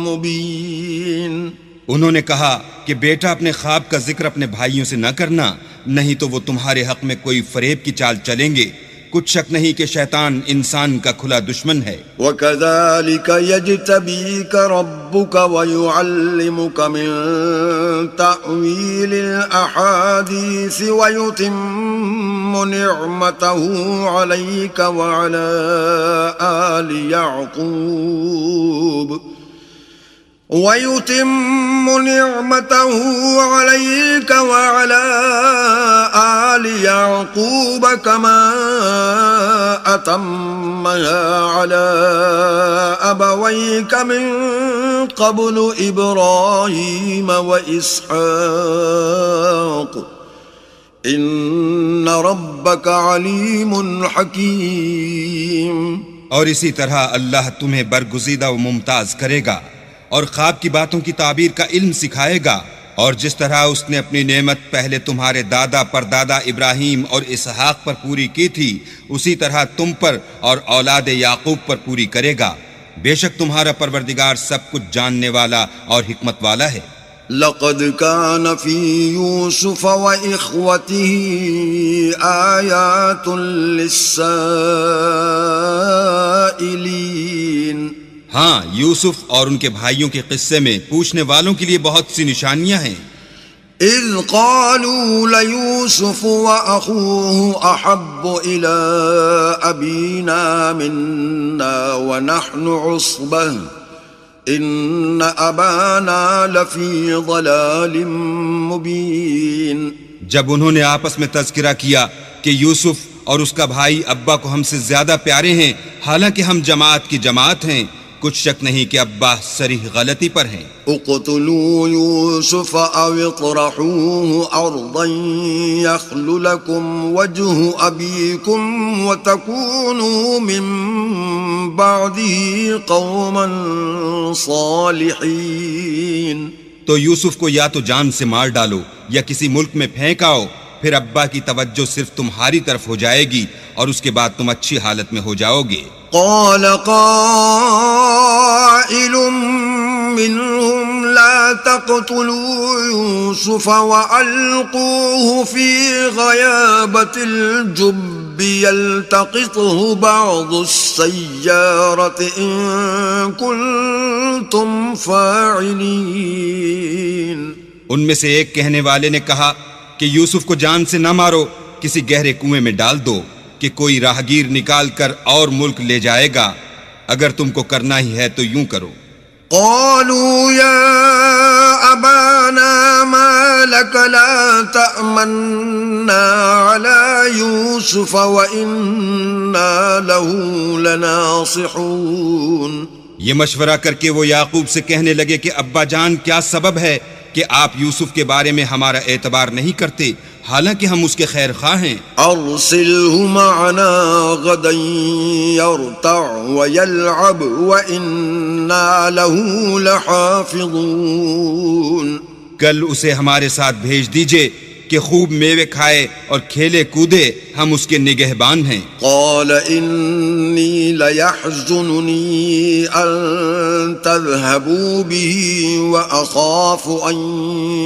مبين. انہوں نے کہا کہ بیٹا اپنے خواب کا ذکر اپنے بھائیوں سے نہ کرنا، نہیں تو وہ تمہارے حق میں کوئی فریب کی چال چلیں گے. کچھ شک نہیں کہ شیطان انسان کا کھلا دشمن ہے. وَكَذَلِكَ يَجْتَبِيكَ رَبُّكَ وَيُعَلِّمُكَ مِن تَأْوِيلِ الْأَحَادِيثِ وَيُتِمُّ نِعْمَتَهُ عَلَيْكَ وَعَلَى آلِ يعقوب كما أتمها على أبويك من قبل إبراهيم وإسحاق إن ربك عليم حكيم. اور اسی طرح اللہ تمہیں برگزیدہ و ممتاز کرے گا اور خواب کی باتوں کی تعبیر کا علم سکھائے گا، اور جس طرح اس نے اپنی نعمت پہلے تمہارے دادا پردادا ابراہیم اور اسحاق پر پوری کی تھی، اسی طرح تم پر اور اولاد یعقوب پر پوری کرے گا. بے شک تمہارا پروردگار سب کچھ جاننے والا اور حکمت والا ہے. لقد كان في يوسف وإخوته آيات للسائلين. ہاں، یوسف اور ان کے بھائیوں کے قصے میں پوچھنے والوں کے لیے بہت سی نشانیاں ہیں. اذ قالوا ليوسف وأخوه أحب إلى أبينا منا ونحن عصبة إن أبانا لفي ضلال مبين. جب انہوں نے آپس میں تذکرہ کیا کہ یوسف اور اس کا بھائی ابا کو ہم سے زیادہ پیارے ہیں، حالانکہ ہم جماعت کی جماعت ہیں، کچھ شک نہیں کہ ابا صریح غلطی پر ہیں. اقتلوا يوسف او اطرحوه ارضا يخل لكم وجه ابيكم وتكونوا من بعده قوما صالحين. تو یوسف کو یا تو جان سے مار ڈالو یا کسی ملک میں پھینک آؤ، پھر ابا کی توجہ صرف تمہاری طرف ہو جائے گی اور اس کے بعد تم اچھی حالت میں ہو جاؤ گے. قال قائل منهم لا تقتلوا يوسف وألقوه في غيابة الجب يلتقطه بعض السيارة إن كنتم فاعلين. ان میں سے ایک کہنے والے نے کہا کہ یوسف کو جان سے نہ مارو، کسی گہرے کنویں میں ڈال دو کہ کوئی راہگیر نکال کر اور ملک لے جائے گا، اگر تم کو کرنا ہی ہے تو یوں کرو. قالوا يا أبانا ما لك لا تأمنا على يوسف وإنا له لناصحون. یہ مشورہ کر کے وہ یعقوب سے کہنے لگے کہ ابا جان کیا سبب ہے کہ آپ یوسف کے بارے میں ہمارا اعتبار نہیں کرتے، حالانکہ ہم اس کے خیر خواہ ہیں. ارسلہ معنا غدا یرتع ویلعب وإنا له لحافظون. کل اسے ہمارے ساتھ بھیج دیجئے کہ خوب میوے کھائے اور کھیلے کودے، ہم اس کے نگہبان ہیں. قال انی لیحزننی ان تذهبوا به واخاف ان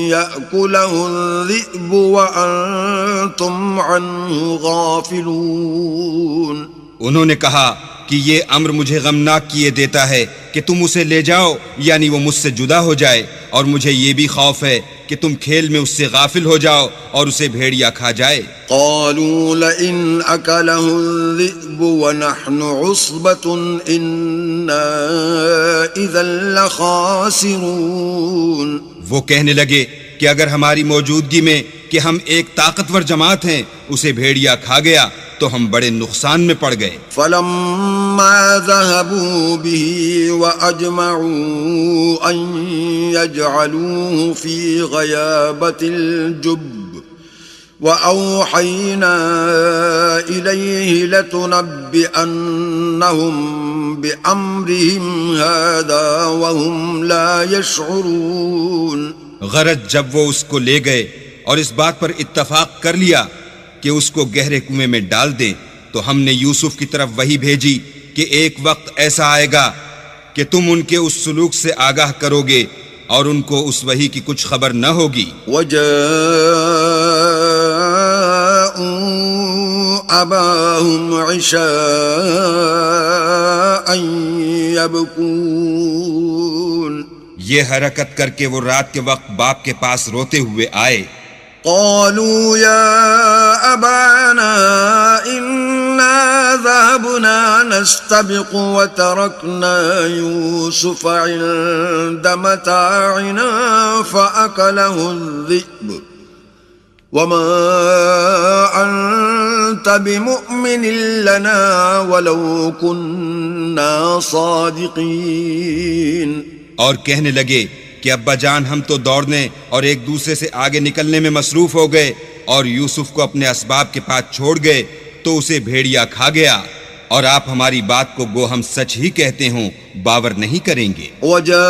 یأکلہ الذئب وانتم عنہ غافلون. انہوں نے کہا کہ یہ امر مجھے غمناک کیے دیتا ہے کہ تم اسے لے جاؤ، یعنی وہ مجھ سے جدا ہو جائے، اور مجھے یہ بھی خوف ہے کہ تم کھیل میں اس سے غافل ہو جاؤ اور اسے بھیڑیا کھا جائے؟ قالوا لئن أكله الذئب ونحن عصبة إنا إذا لخاسرون. وہ کہنے لگے کہ اگر ہماری موجودگی میں کہ ہم ایک طاقتور جماعت ہیں اسے بھیڑیا کھا گیا تو ہم بڑے نقصان میں پڑ گئے. فلما ذهبوا به وأجمعوا أن يجعلوه في غيابة الجب وأوحينا إليه لتنبئنهم بأمرهم هذا وهم لا يشعرون. غرض جب وہ اس کو لے گئے اور اس بات پر اتفاق کر لیا کہ اس کو گہرے کنویں میں ڈال دیں تو ہم نے یوسف کی طرف وحی بھیجی کہ ایک وقت ایسا آئے گا کہ تم ان کے اس سلوک سے آگاہ کرو گے اور ان کو اس وحی کی کچھ خبر نہ ہوگی. وجاءوا أباهم عشاء يبكون. یہ حرکت کر کے وہ رات کے وقت باپ کے پاس روتے ہوئے آئے. قالوا يا أبانا إنا ذهبنا نستبق وتركنا يوسف عند متاعنا فأكله الذئب وما أنت بمؤمن لنا ولو كنا صادقين. اور کہنے لگے کہ ابا جان ہم تو دوڑنے اور ایک دوسرے سے آگے نکلنے میں مصروف ہو گئے اور یوسف کو اپنے اسباب کے پاس چھوڑ گئے تو اسے بھیڑیا کھا گیا اور آپ ہماری بات کو گو ہم سچ ہی کہتے ہوں باور نہیں کریں گے. وجاءوا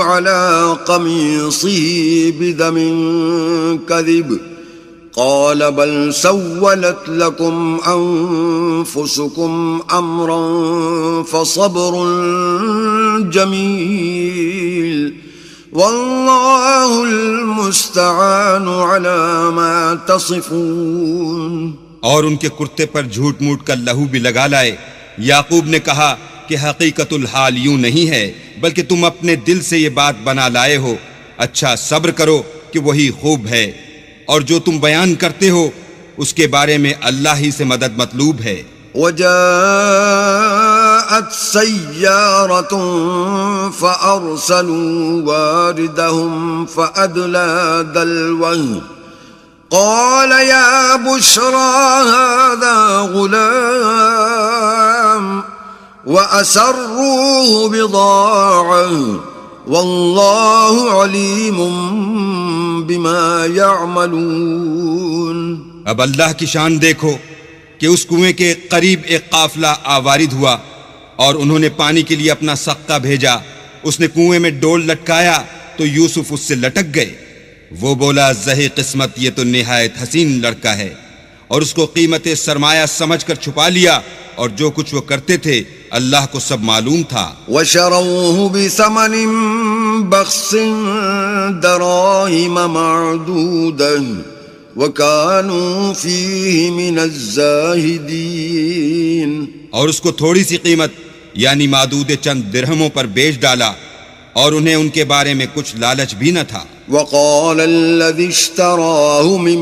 على قميصه بدم كذب قال بل سولت لكم أنفسكم أمرا فصبر جميل والله المستعان على ما تصفون. اور ان کے کرتے پر جھوٹ موٹ کا لہو بھی لگا لائے. یعقوب نے کہا کہ حقیقت الحال یوں نہیں ہے بلکہ تم اپنے دل سے یہ بات بنا لائے ہو. اچھا صبر کرو کہ وہی خوب ہے اور جو تم بیان کرتے ہو اس کے بارے میں اللہ ہی سے مدد مطلوب ہے. وجاءت سيارة فأرسلوا واردهم فأدلى دلوه قال يا بشرى هذا غلام وأسروه بضاعة والله عليم بما يعملون. اب اللہ کی شان دیکھو کہ اس کنویں کے قریب ایک قافلہ آوارد ہوا اور انہوں نے پانی کے لیے اپنا سقہ بھیجا. اس نے کنویں میں ڈول لٹکایا تو یوسف اس سے لٹک گئے. وہ بولا زہی قسمت یہ تو نہایت حسین لڑکا ہے اور اس کو قیمت سرمایہ سمجھ کر چھپا لیا اور جو کچھ وہ کرتے تھے اللہ کو سب معلوم تھا. وشروه بثمن بخس دراهم معدودة وكانوا فيه من الزاهدين. اور اس کو تھوڑی سی قیمت یعنی معدود چند درہموں پر بیچ ڈالا اور انہیں ان کے بارے میں کچھ لالچ بھی نہ تھا. وقال الذي اشتراه من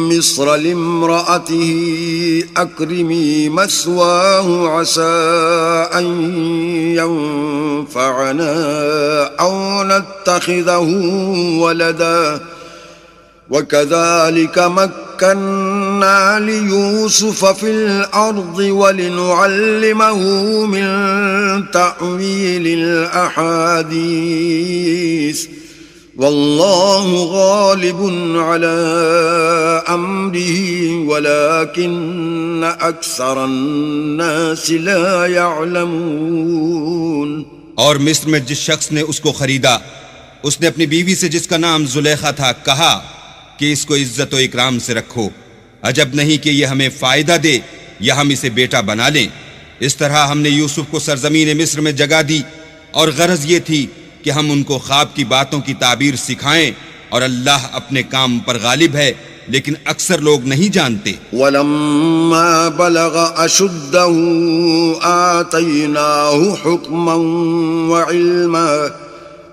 مصر لامرأته أكرمي مثواه عسى أن ينفعنا أو نتخذه ولدا وكذلك مكنا ليوسف في الأرض ولنعلمه من تأويل الأحاديث والله غالب على أمره ولكن أكثر الناس لا يعلمون. اور مصر میں جس شخص نے اس کو خریدا اس نے اپنی بیوی سے جس کا نام زلیخا تھا کہا کہ اس کو عزت و اکرام سے رکھو. عجب نہیں کہ یہ ہمیں فائدہ دے یا ہم اسے بیٹا بنا لیں. اس طرح ہم نے یوسف کو سرزمین مصر میں جگہ دی اور غرض یہ تھی کہ ہم ان کو خواب کی باتوں کی تعبیر سکھائیں اور اللہ اپنے کام پر غالب ہے لیکن اکثر لوگ نہیں جانتے. وَلَمَّا بَلَغَ أَشُدَّهُ آتَيْنَاهُ حُكْمًا وَعِلْمًا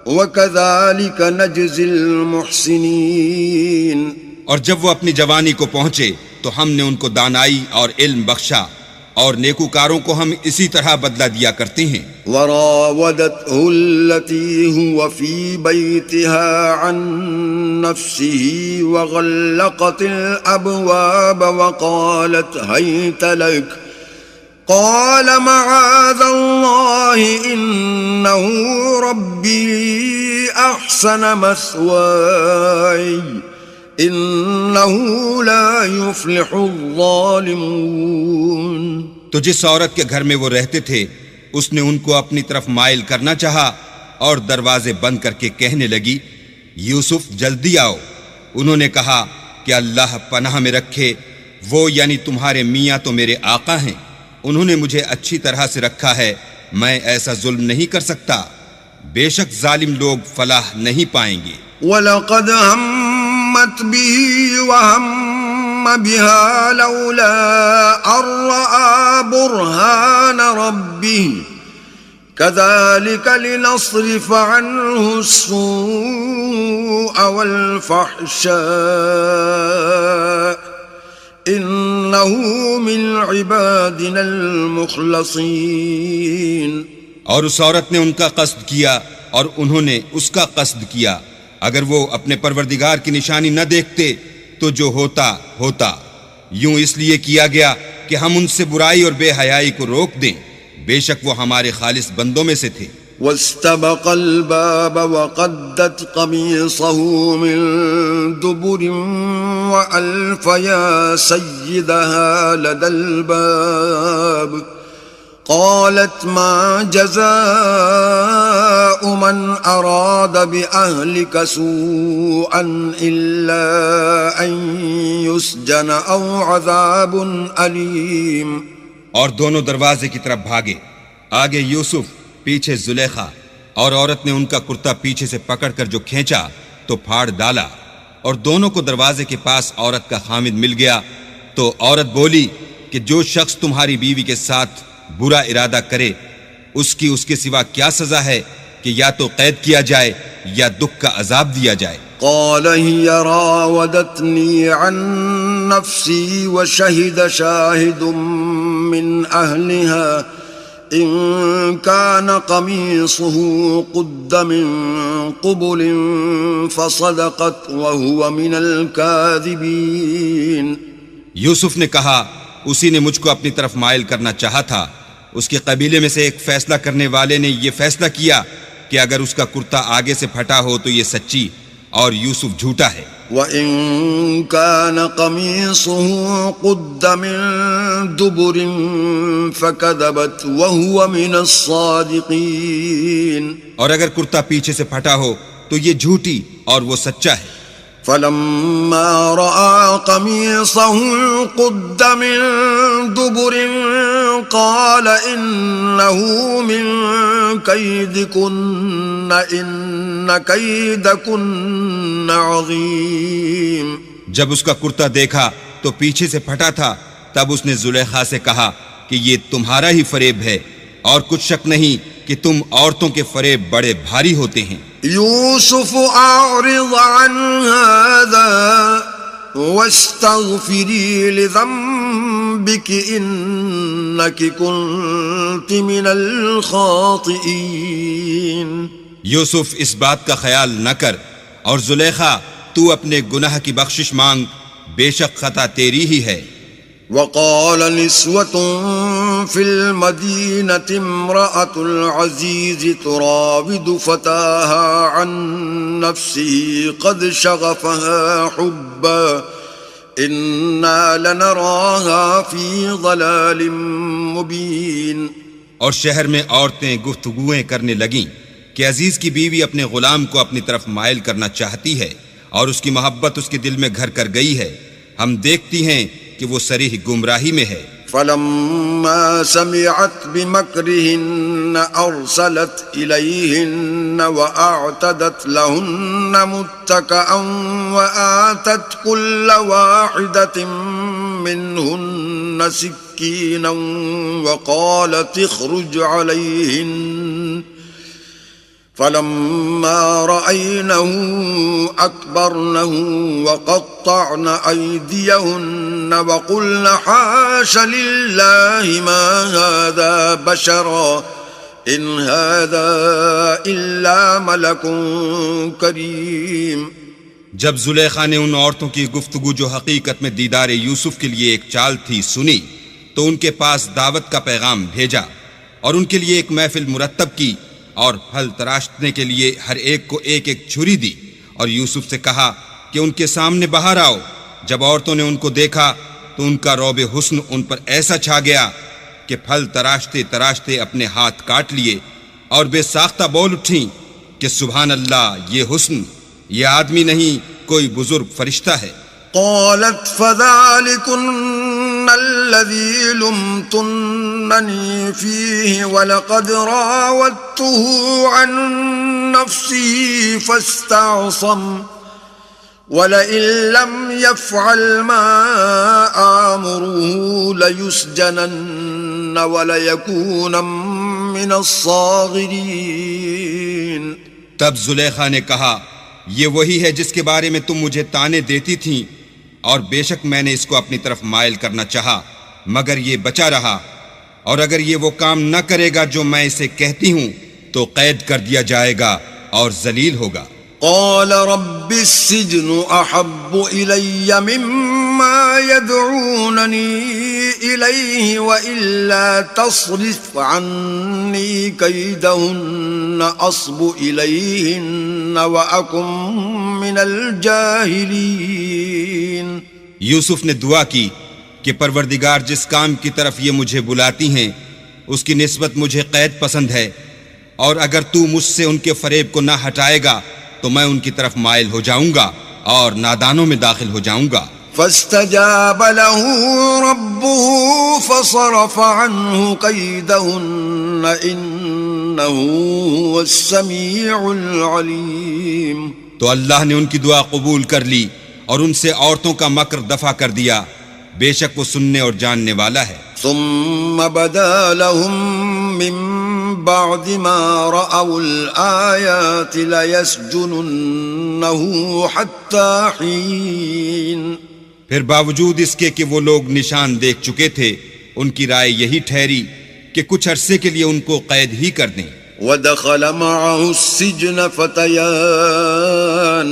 وكذلك نجزي المحسنين. اور جب وہ اپنی جوانی کو پہنچے تو ہم نے ان کو دانائی اور علم بخشا، اور نیکوکاروں کو ہم اسی طرح بدلہ دیا کرتے ہیں. وراودته التي هو في بيتها عن نفسه وغلقت الأبواب وقالت هيت لك قال معاذ الله إنه ربي أحسن مثواي إنه لا يفلح الظالمون. تو جس عورت کے گھر میں وہ رہتے تھے اس نے ان کو اپنی طرف مائل کرنا چاہا اور دروازے بند کر کے کہنے لگی یوسف جلدی آؤ. انہوں نے کہا کہ اللہ پناہ میں رکھے، وہ یعنی تمہارے میاں تو میرے آقا ہیں، انہوں نے مجھے اچھی طرح سے رکھا ہے، میں ایسا ظلم نہیں کر سکتا، بے شک ظالم لوگ فلاح نہیں پائیں گے. وَلَقَدْ هَمَّتْ بِهِ وَهَمَّ بِهَا لَوْلَا أَن رَّأَىٰ بُرْهَانَ رَبِّهِ كَذَٰلِكَ لِنَصْرِفَ عَنْهُ السُّوءَ وَالْفَحْشَاءَ إِنَّهُ مِنْ عِبَادِنَا الْمُخْلَصِينَ. اور اس عورت نے ان کا قصد کیا اور انہوں نے اس کا قصد کیا. اگر وہ اپنے پروردگار کی نشانی نہ دیکھتے تو جو ہوتا ہوتا. یوں اس لیے کیا گیا کہ ہم ان سے برائی اور بے حیائی کو روک دیں، بے شک وہ ہمارے خالص بندوں میں سے تھے. واستبق الباب وقدت قميصه من دبر وألف يا سيدها لدى الباب قالت ما جزاء من أراد بأهلك سوءا إلا أن يسجن أو عذاب أليم. اور دونوں دروازے کی طرف بھاگے، آگے یوسف پیچھے زلیخا، اور عورت نے ان کا کرتا پیچھے سے پکڑ کر جو کھینچا تو پھاڑ ڈالا، اور دونوں کو دروازے کے پاس عورت کا خامد مل گیا. تو عورت بولی کہ جو شخص تمہاری بیوی کے ساتھ برا ارادہ کرے اس کے سوا کیا سزا ہے کہ یا تو قید کیا جائے یا دکھ کا عذاب دیا جائے. قال هي راودتني عن نفسي وشهد شاهد من أهلها إن كان قميصه قد من قبل فصدقت وهو من الكاذبين. یوسف نے کہا اسی نے مجھ کو اپنی طرف مائل کرنا چاہا تھا. اس کے قبیلے میں سے ایک فیصلہ کرنے والے نے یہ فیصلہ کیا کہ اگر اس کا کرتا آگے سے پھٹا ہو تو یہ سچی اور یوسف جھوٹا ہے. وَإِن كَانَ قَمِيصُهُ قُدَّ مِن دُبُرٍ فَكَذَبَتْ وَهُوَ مِنَ الصَّادِقِينَ. اور اگر کرتا پیچھے سے پھٹا ہو تو یہ جھوٹی اور وہ سچا ہے. فَلَمَّا رَأَىٰ قَمِيصَهُ قُدَّ مِن دُبُرٍ قَالَ إِنَّهُ مِن كَيْدِكُنَّ إِنَّ كَيْدَكُنَّ عَظِيمٌ. جب اس کا کرتا دیکھا تو پیچھے سے پھٹا تھا، تب اس نے زلیخا سے کہا کہ یہ تمہارا ہی فریب ہے، اور کچھ شک نہیں کہ تم عورتوں کے فریب بڑے بھاری ہوتے ہیں. یوسف اعرض عن هذا واستغفری لذنبک انک کنت من الخاطئین. یوسف اس بات کا خیال نہ کر، اور زلیخا تو اپنے گناہ کی بخشش مانگ، بے شک خطا تیری ہی ہے. وقال نسوة في المدينة امرأة العزيز تراود فتاها عن نفسه قد شغفها حبا إنا لنراها في ضلال مبين. اور شہر میں عورتیں گفتگویں کرنے لگیں کہ عزیز کی بیوی اپنے غلام کو اپنی طرف مائل کرنا چاہتی ہے اور اس کی محبت اس کے دل میں گھر کر گئی ہے، ہم دیکھتی ہیں کہ وہ صریح گمراہی میں ہے. فلما سمعت بمكرهن أرسلت إليهن وأعتدت لهن متكئا وآتت كل واحدة منهن سكينا وقالت اخرج عليهن فلما رأينه أكبرنه وقطعن أيديهن وقلن حاش لله ما هذا بشرا إن هذا إلا ملك كريم. جب زلیخا نے ان عورتوں کی گفتگو جو حقیقت میں دیدار یوسف کے لیے ایک چال تھی سنی تو ان کے پاس دعوت کا پیغام بھیجا اور ان کے لیے ایک محفل مرتب کی اور پھل تراشنے کے لیے ہر ایک کو ایک ایک چھری دی اور یوسف سے کہا کہ ان کے سامنے باہر آؤ. جب عورتوں نے ان کو دیکھا تو ان کا رعب حسن ان پر ایسا چھا گیا کہ پھل تراشتے تراشتے اپنے ہاتھ کاٹ لیے اور بے ساختہ بول اٹھیں کہ سبحان اللہ، یہ حسن، یہ آدمی نہیں کوئی بزرگ فرشتہ ہے. قالت فذلكن الذي لمتنني فيه ولقد راودته عن نفسي فاستعصم ولئن لم يفعل ما آمره ليسجنن وليكون من الصاغرين. تب زلیخا نے کہا یہ وہی ہے جس کے بارے میں تم مجھے تانے دیتی تھیں، اور بے شک میں نے اس کو اپنی طرف مائل کرنا چاہا مگر یہ بچا رہا، اور اگر یہ وہ کام نہ کرے گا جو میں اسے کہتی ہوں تو قید کر دیا جائے گا اور ذلیل ہوگا. قال رب السجن أحب إلي مما يدعونني إليه وإلا تصرف عني كيدهن أصب إليهن وأكن من الجاهلين. یوسف نے دعا کی کہ پروردگار جس کام کی طرف یہ مجھے بلاتی ہیں اس کی نسبت مجھے قید پسند ہے، اور اگر تو مجھ سے ان کے فریب کو نہ ہٹائے گا تو میں ان کی طرف مائل ہو جاؤں گا اور نادانوں میں داخل ہو جاؤں گا. فاستجاب له ربه فصرف عنه كيدهن إنه هو السميع العليم. تو اللہ نے ان کی دعا قبول کر لی اور ان سے عورتوں کا مکر دفع کر دیا، بے شک وہ سننے اور جاننے والا ہے. ثم بدا لهم من بعد ما رأوا الآيات ليسجننه حتى حين. پھر باوجود اس کے کہ وہ لوگ نشان دیکھ چکے تھے ان کی رائے یہی ٹھہری کہ کچھ عرصے کے لیے ان کو قید ہی کر دیں. ودخل معه السجن فتيان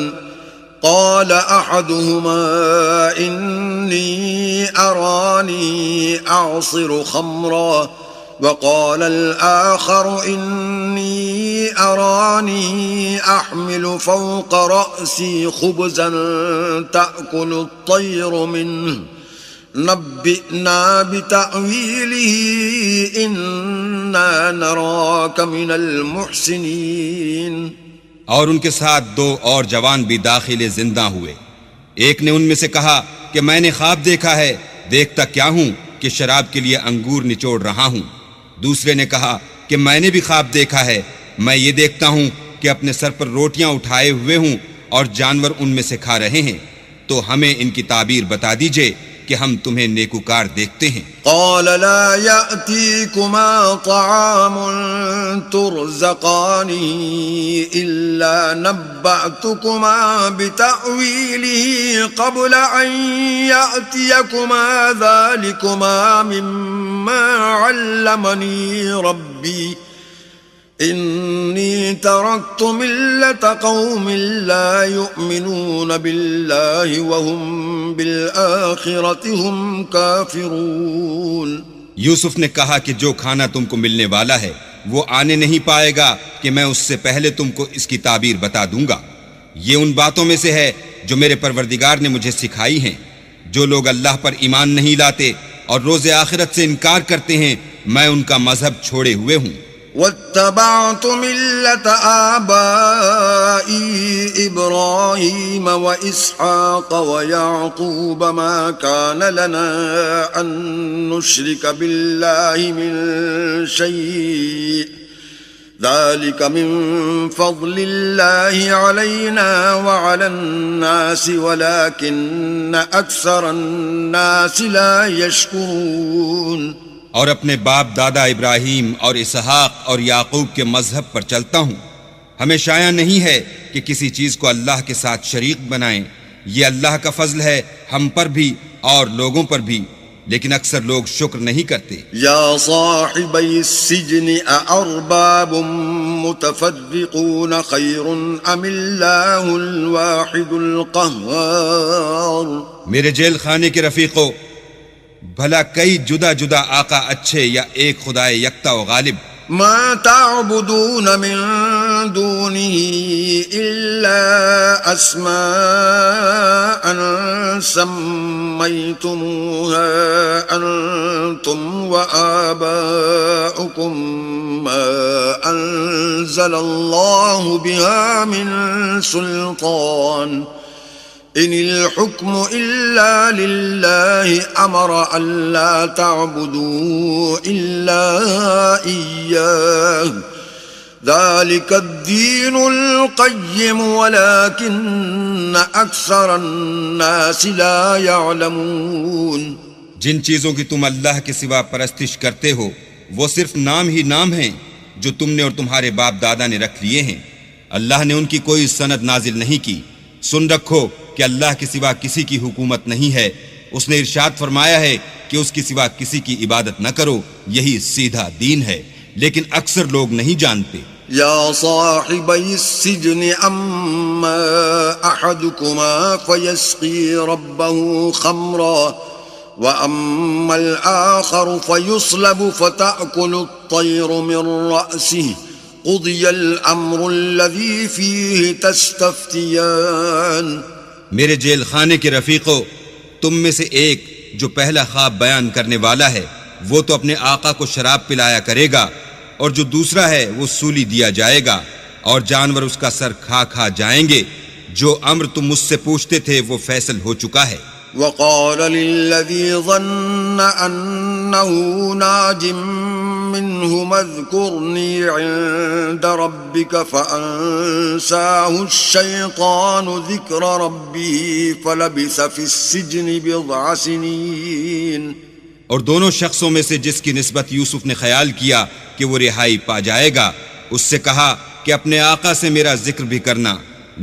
قال أحدهما إني أراني أعصر خمرا وقال الآخر إني أراني أحمل فوق رأسي خبزا تأكل الطير منه نبئنا بتأويله إنا نراك من المحسنين. اور ان کے ساتھ دو اور جوان بھی داخل زندہ ہوئے. ایک نے ان میں سے کہا کہ میں نے خواب دیکھا ہے، دیکھتا کیا ہوں کہ شراب کے لیے انگور نچوڑ رہا ہوں. دوسرے نے کہا کہ میں نے بھی خواب دیکھا ہے، میں یہ دیکھتا ہوں کہ اپنے سر پر روٹیاں اٹھائے ہوئے ہوں اور جانور ان میں سے کھا رہے ہیں، تو ہمیں ان کی تعبیر بتا دیجئے کہ ہم تمہیں نیکوکار دیکھتے ہیں. قال لا يأتيكما طعام ترزقانه إلا نبأتكما بتأويله قبل أن يأتيكما ذلكما مما علمني ربي إني تركت ملة قوم لا يؤمنون بالله وهم بالآخرة هم كافرون. یوسف نے کہا کہ جو کھانا تم کو ملنے والا ہے وہ آنے نہیں پائے گا کہ میں اس سے پہلے تم کو اس کی تعبیر بتا دوں گا. یہ ان باتوں میں سے ہے جو میرے پروردگار نے مجھے سکھائی ہیں. جو لوگ اللہ پر ایمان نہیں لاتے اور روز آخرت سے انکار کرتے ہیں میں ان کا مذہب چھوڑے ہوئے ہوں. واتبعت ملة آبائي إبراهيم وإسحاق ويعقوب ما كان لنا أن نشرك بالله من شيء ذلك من فضل الله علينا وعلى الناس ولكن أكثر الناس لا يشكرون. اور اپنے باپ دادا ابراہیم اور اسحاق اور یعقوب کے مذہب پر چلتا ہوں ہمیں شایع نہیں ہے کہ کسی چیز کو اللہ کے ساتھ شریک بنائیں، یہ اللہ کا فضل ہے ہم پر بھی اور لوگوں پر بھی، لیکن اکثر لوگ شکر نہیں کرتے۔ یا صاحبی السجن اارباب متفرقون خیر ام اللہ الواحد القہار۔ میرے جیل خانے کے رفیقو، بھلا کئی جدا جدا آقا اچھے یا ایک خدائے یکتا و غالب؟ ما تعبدون من دونه إلا أسماء سميتموها أنتم وآباؤكم ما أنزل الله بها من سلطان إن الحكم إلا لله أمر ألا تعبدوا إلا إياه ذلك الدين القيم ولكن أكثر الناس لا يعلمون۔ جن چیزوں کی تم اللہ کے سوا پرستش کرتے ہو وہ صرف نام ہی نام ہیں جو تم نے اور تمہارے باپ دادا نے رکھ لیے ہیں، اللہ نے ان کی کوئی سند نازل نہیں کی۔ سن رکھو کہ اللہ کے سوا کسی کی حکومت نہیں ہے، اس نے ارشاد فرمایا ہے کہ اس کے سوا کسی کی عبادت نہ کرو، یہی سیدھا دین ہے، لیکن اکثر لوگ نہیں جانتے۔ یا صاحبی السجن اما احدكما فيسقي ربه خمرا واما الاخر فيصلب فتأكل الطير من رأسه قضي الامر الذي فيه تستفتيان۔ میرے جیل خانے کے رفیقو، تم میں سے ایک جو پہلا خواب بیان کرنے والا ہے وہ تو اپنے آقا کو شراب پلایا کرے گا، اور جو دوسرا ہے وہ سولی دیا جائے گا، اور جانور اس کا سر کھا کھا جائیں گے۔ جو امر تم مجھ سے پوچھتے تھے وہ فیصل ہو چکا ہے۔ وقال للذي ظن أنه ناج منهما اذكرني عند ربك فأنساه الشيطان ذكر ربه فلبث في السجن بضع سنين۔ اور دونوں شخصوں میں سے جس کی نسبت یوسف نے خیال کیا کہ وہ رہائی پا جائے گا، اس سے کہا کہ اپنے آقا سے میرا ذکر بھی کرنا،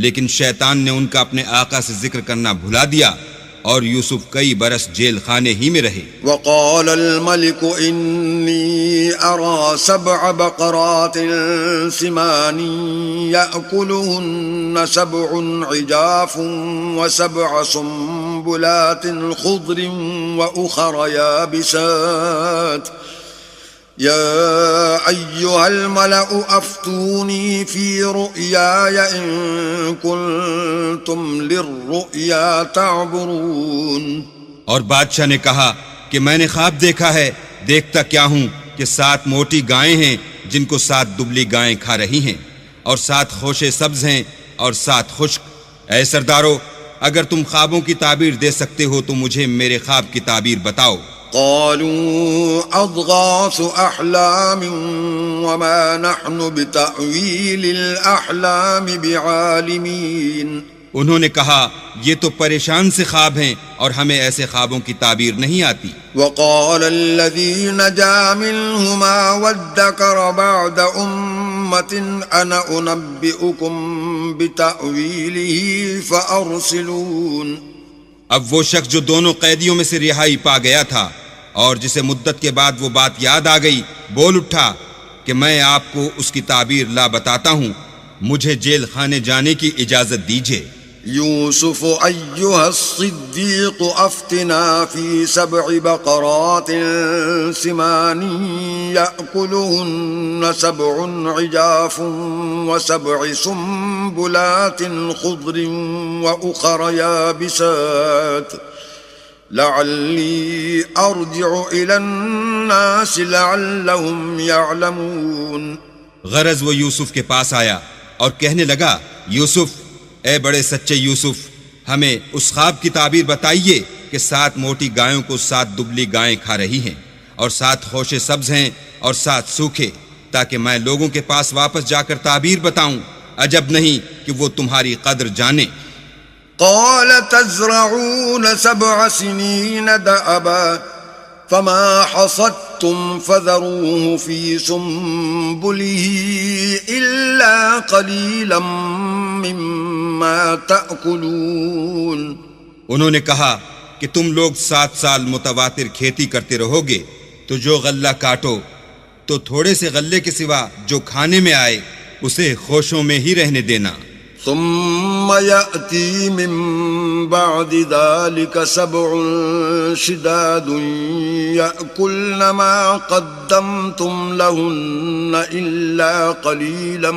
لیکن شیطان نے ان کا اپنے آقا سے ذکر کرنا بھلا دیا، اور یوسف کئی برس جیل خانے ہی میں رہے۔ وقال الملك إني أرى 7 بقرات سمان يأكلهن 7 عجاف و7 سنبلات خضر وأخر يابسات يا أيها الملأ أفتوني في رؤياي إن كنتم للرؤيا تعبرون۔ اور بادشاہ نے کہا کہ میں نے خواب دیکھا ہے، دیکھتا کیا ہوں کہ 7 موٹی گائیں ہیں جن کو 7 دبلی گائیں کھا رہی ہیں، اور 7 خوشے سبز ہیں اور 7 خشک۔ اے سردارو، اگر تم خوابوں کی تعبیر دے سکتے ہو تو مجھے میرے خواب کی تعبیر بتاؤ۔ قالوا أضغاث أحلام وما نحن بتأويل الأحلام بعالمين۔ انہوں نے کہا یہ تو پریشان سے خواب ہیں اور ہمیں ایسے خوابوں کی تعبیر نہیں آتی۔ وقال الذي نجا منهما وادكر بعد أمة أنا أنبئكم بتأويله فأرسلون۔ اب وہ شخص جو دونوں قیدیوں میں سے رہائی پا گیا تھا اور جسے مدت کے بعد وہ بات یاد آ گئی، بول اٹھا کہ میں آپ کو اس کی تعبیر لا بتاتا ہوں، مجھے جیل خانے جانے کی اجازت دیجیے۔ يوسف أيها الصديق أفتنا في 7 بقرات سمان يأكلهن 7 عجاف و7 سنبلات خضر وأخر يابسات لعلي أرجع إلى الناس لعلهم يعلمون۔ غرض وہ یوسف کے پاس آیا اور کہنے لگا، یوسف، اے بڑے سچے یوسف، ہمیں اس خواب کی تعبیر بتائیے کہ 7 موٹی گایوں کو 7 دبلی گائیں کھا رہی ہیں، اور 7 خوشے سبز ہیں اور 7 سوکھے، تاکہ میں لوگوں کے پاس واپس جا کر تعبیر بتاؤں، عجب نہیں کہ وہ تمہاری قدر جانے۔ قال تزرعون 7 سنين دأبا فما حصدتم فذروه في سنبله إلا قليلا مما تأكلون. انہوں نے کہا کہ تم لوگ 7 سال متواتر کھیتی کرتے رہو گے تو جو غلہ کاٹو تو تھوڑے سے غلے کے سوا جو کھانے میں آئے اسے خوشوں میں ہی رہنے دینا. ثم يأتي من بعد ذلك 7 شداد يأكلن ما قدمتم لهن إلا قليلا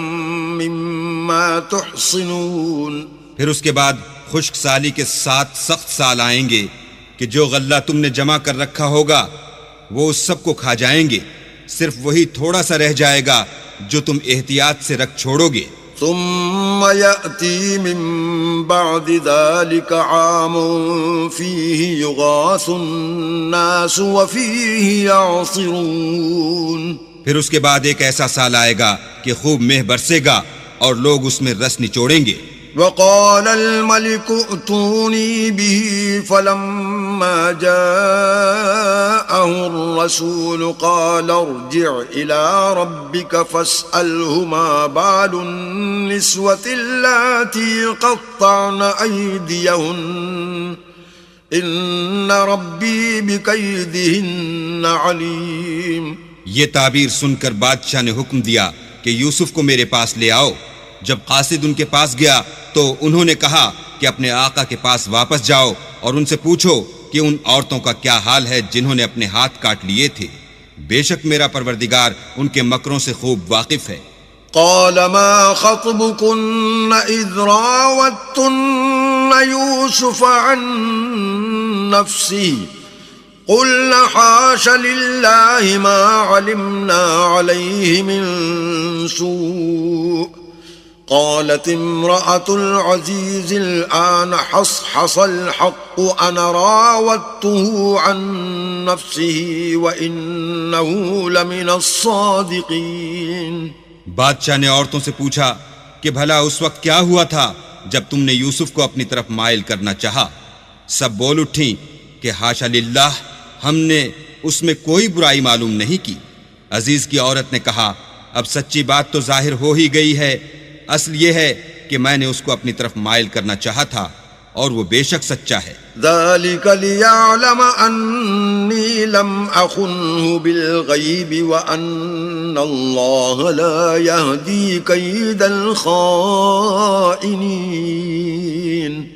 مما تحصنون. پھر اس کے بعد خشک سالی کے 7 سخت سال آئیں گے کہ جو غلہ تم نے جمع کر رکھا ہوگا وہ اس سب کو کھا جائیں گے، صرف وہی تھوڑا سا رہ جائے گا جو تم احتیاط سے رکھ چھوڑو گے. ثم يأتي من بعد ذلك عام فيه يغاث الناس وفيه يعصرون. پھر اس کے بعد ایک ایسا سال آئے گا کہ خوب مہ برسے گا اور لوگ اس میں رس نچوڑیں گے. وقال الملك ائتوني به فلما جاءه الرسول قال ارجع إلى ربك فاسأله ما بال النسوة اللاتي قطعن أيديهن إن ربي بكيدهن عليم. یہ تعبیر سن کر بادشاہ نے حکم دیا کہ یوسف کو میرے پاس لے آؤ. جب قاصد ان کے پاس گیا تو انہوں نے کہا کہ اپنے آقا کے پاس واپس جاؤ اور ان سے پوچھو کہ ان عورتوں کا کیا حال ہے جنہوں نے اپنے ہاتھ کاٹ لیے تھے. بے شک میرا پروردگار ان کے مکروں سے خوب واقف ہے. قال ما خطبكن إذ راوتن يوسف عن نفسه قلنا حاش لله ما علمنا عليه من سوء قالت امرأة العزيز الآن حصحص الحق أنا راودته عن نفسه وإنه لمن الصادقين. بادشاہ نے عورتوں سے پوچھا کہ بھلا اس وقت کیا ہوا تھا جب تم نے یوسف کو اپنی طرف مائل کرنا چاہا. سب بول اٹھیں کہ حاشا للہ، ہم نے اس میں کوئی برائی معلوم نہیں کی. عزیز کی عورت نے کہا اب سچی بات تو ظاہر ہو ہی گئی ہے. اصل یہ ہے کہ میں نے اس کو اپنی طرف مائل کرنا چاہا تھا اور وہ بے شک سچا ہے. ذلك ليعلم أني لم أخنه بالغيب وأن الله لا يهدي كيد الخائنين.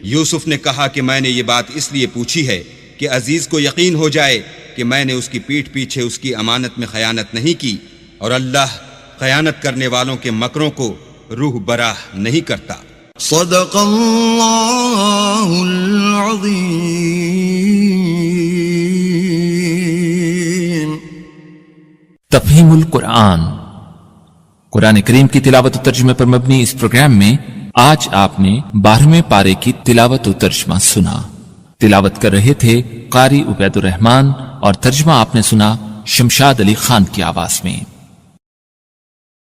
یوسف نے کہا کہ میں نے یہ بات اس لیے پوچھی ہے کہ عزیز کو یقین ہو جائے کہ میں نے اس کی پیٹھ پیچھے اس کی امانت میں خیانت نہیں کی اور اللہ خیانت کرنے والوں کے مکروں کو روح براہ نہیں کرتا. صدق اللہ العظیم. تفہیم القرآن، قرآن کریم کی تلاوت و ترجمے پر مبنی اس پروگرام میں آج آپ نے 12ویں پارے کی تلاوت و ترجمہ سنا. تلاوت کر رہے تھے قاری عبید الرحمان اور ترجمہ آپ نے سنا شمشاد علی خان کی آواز میں.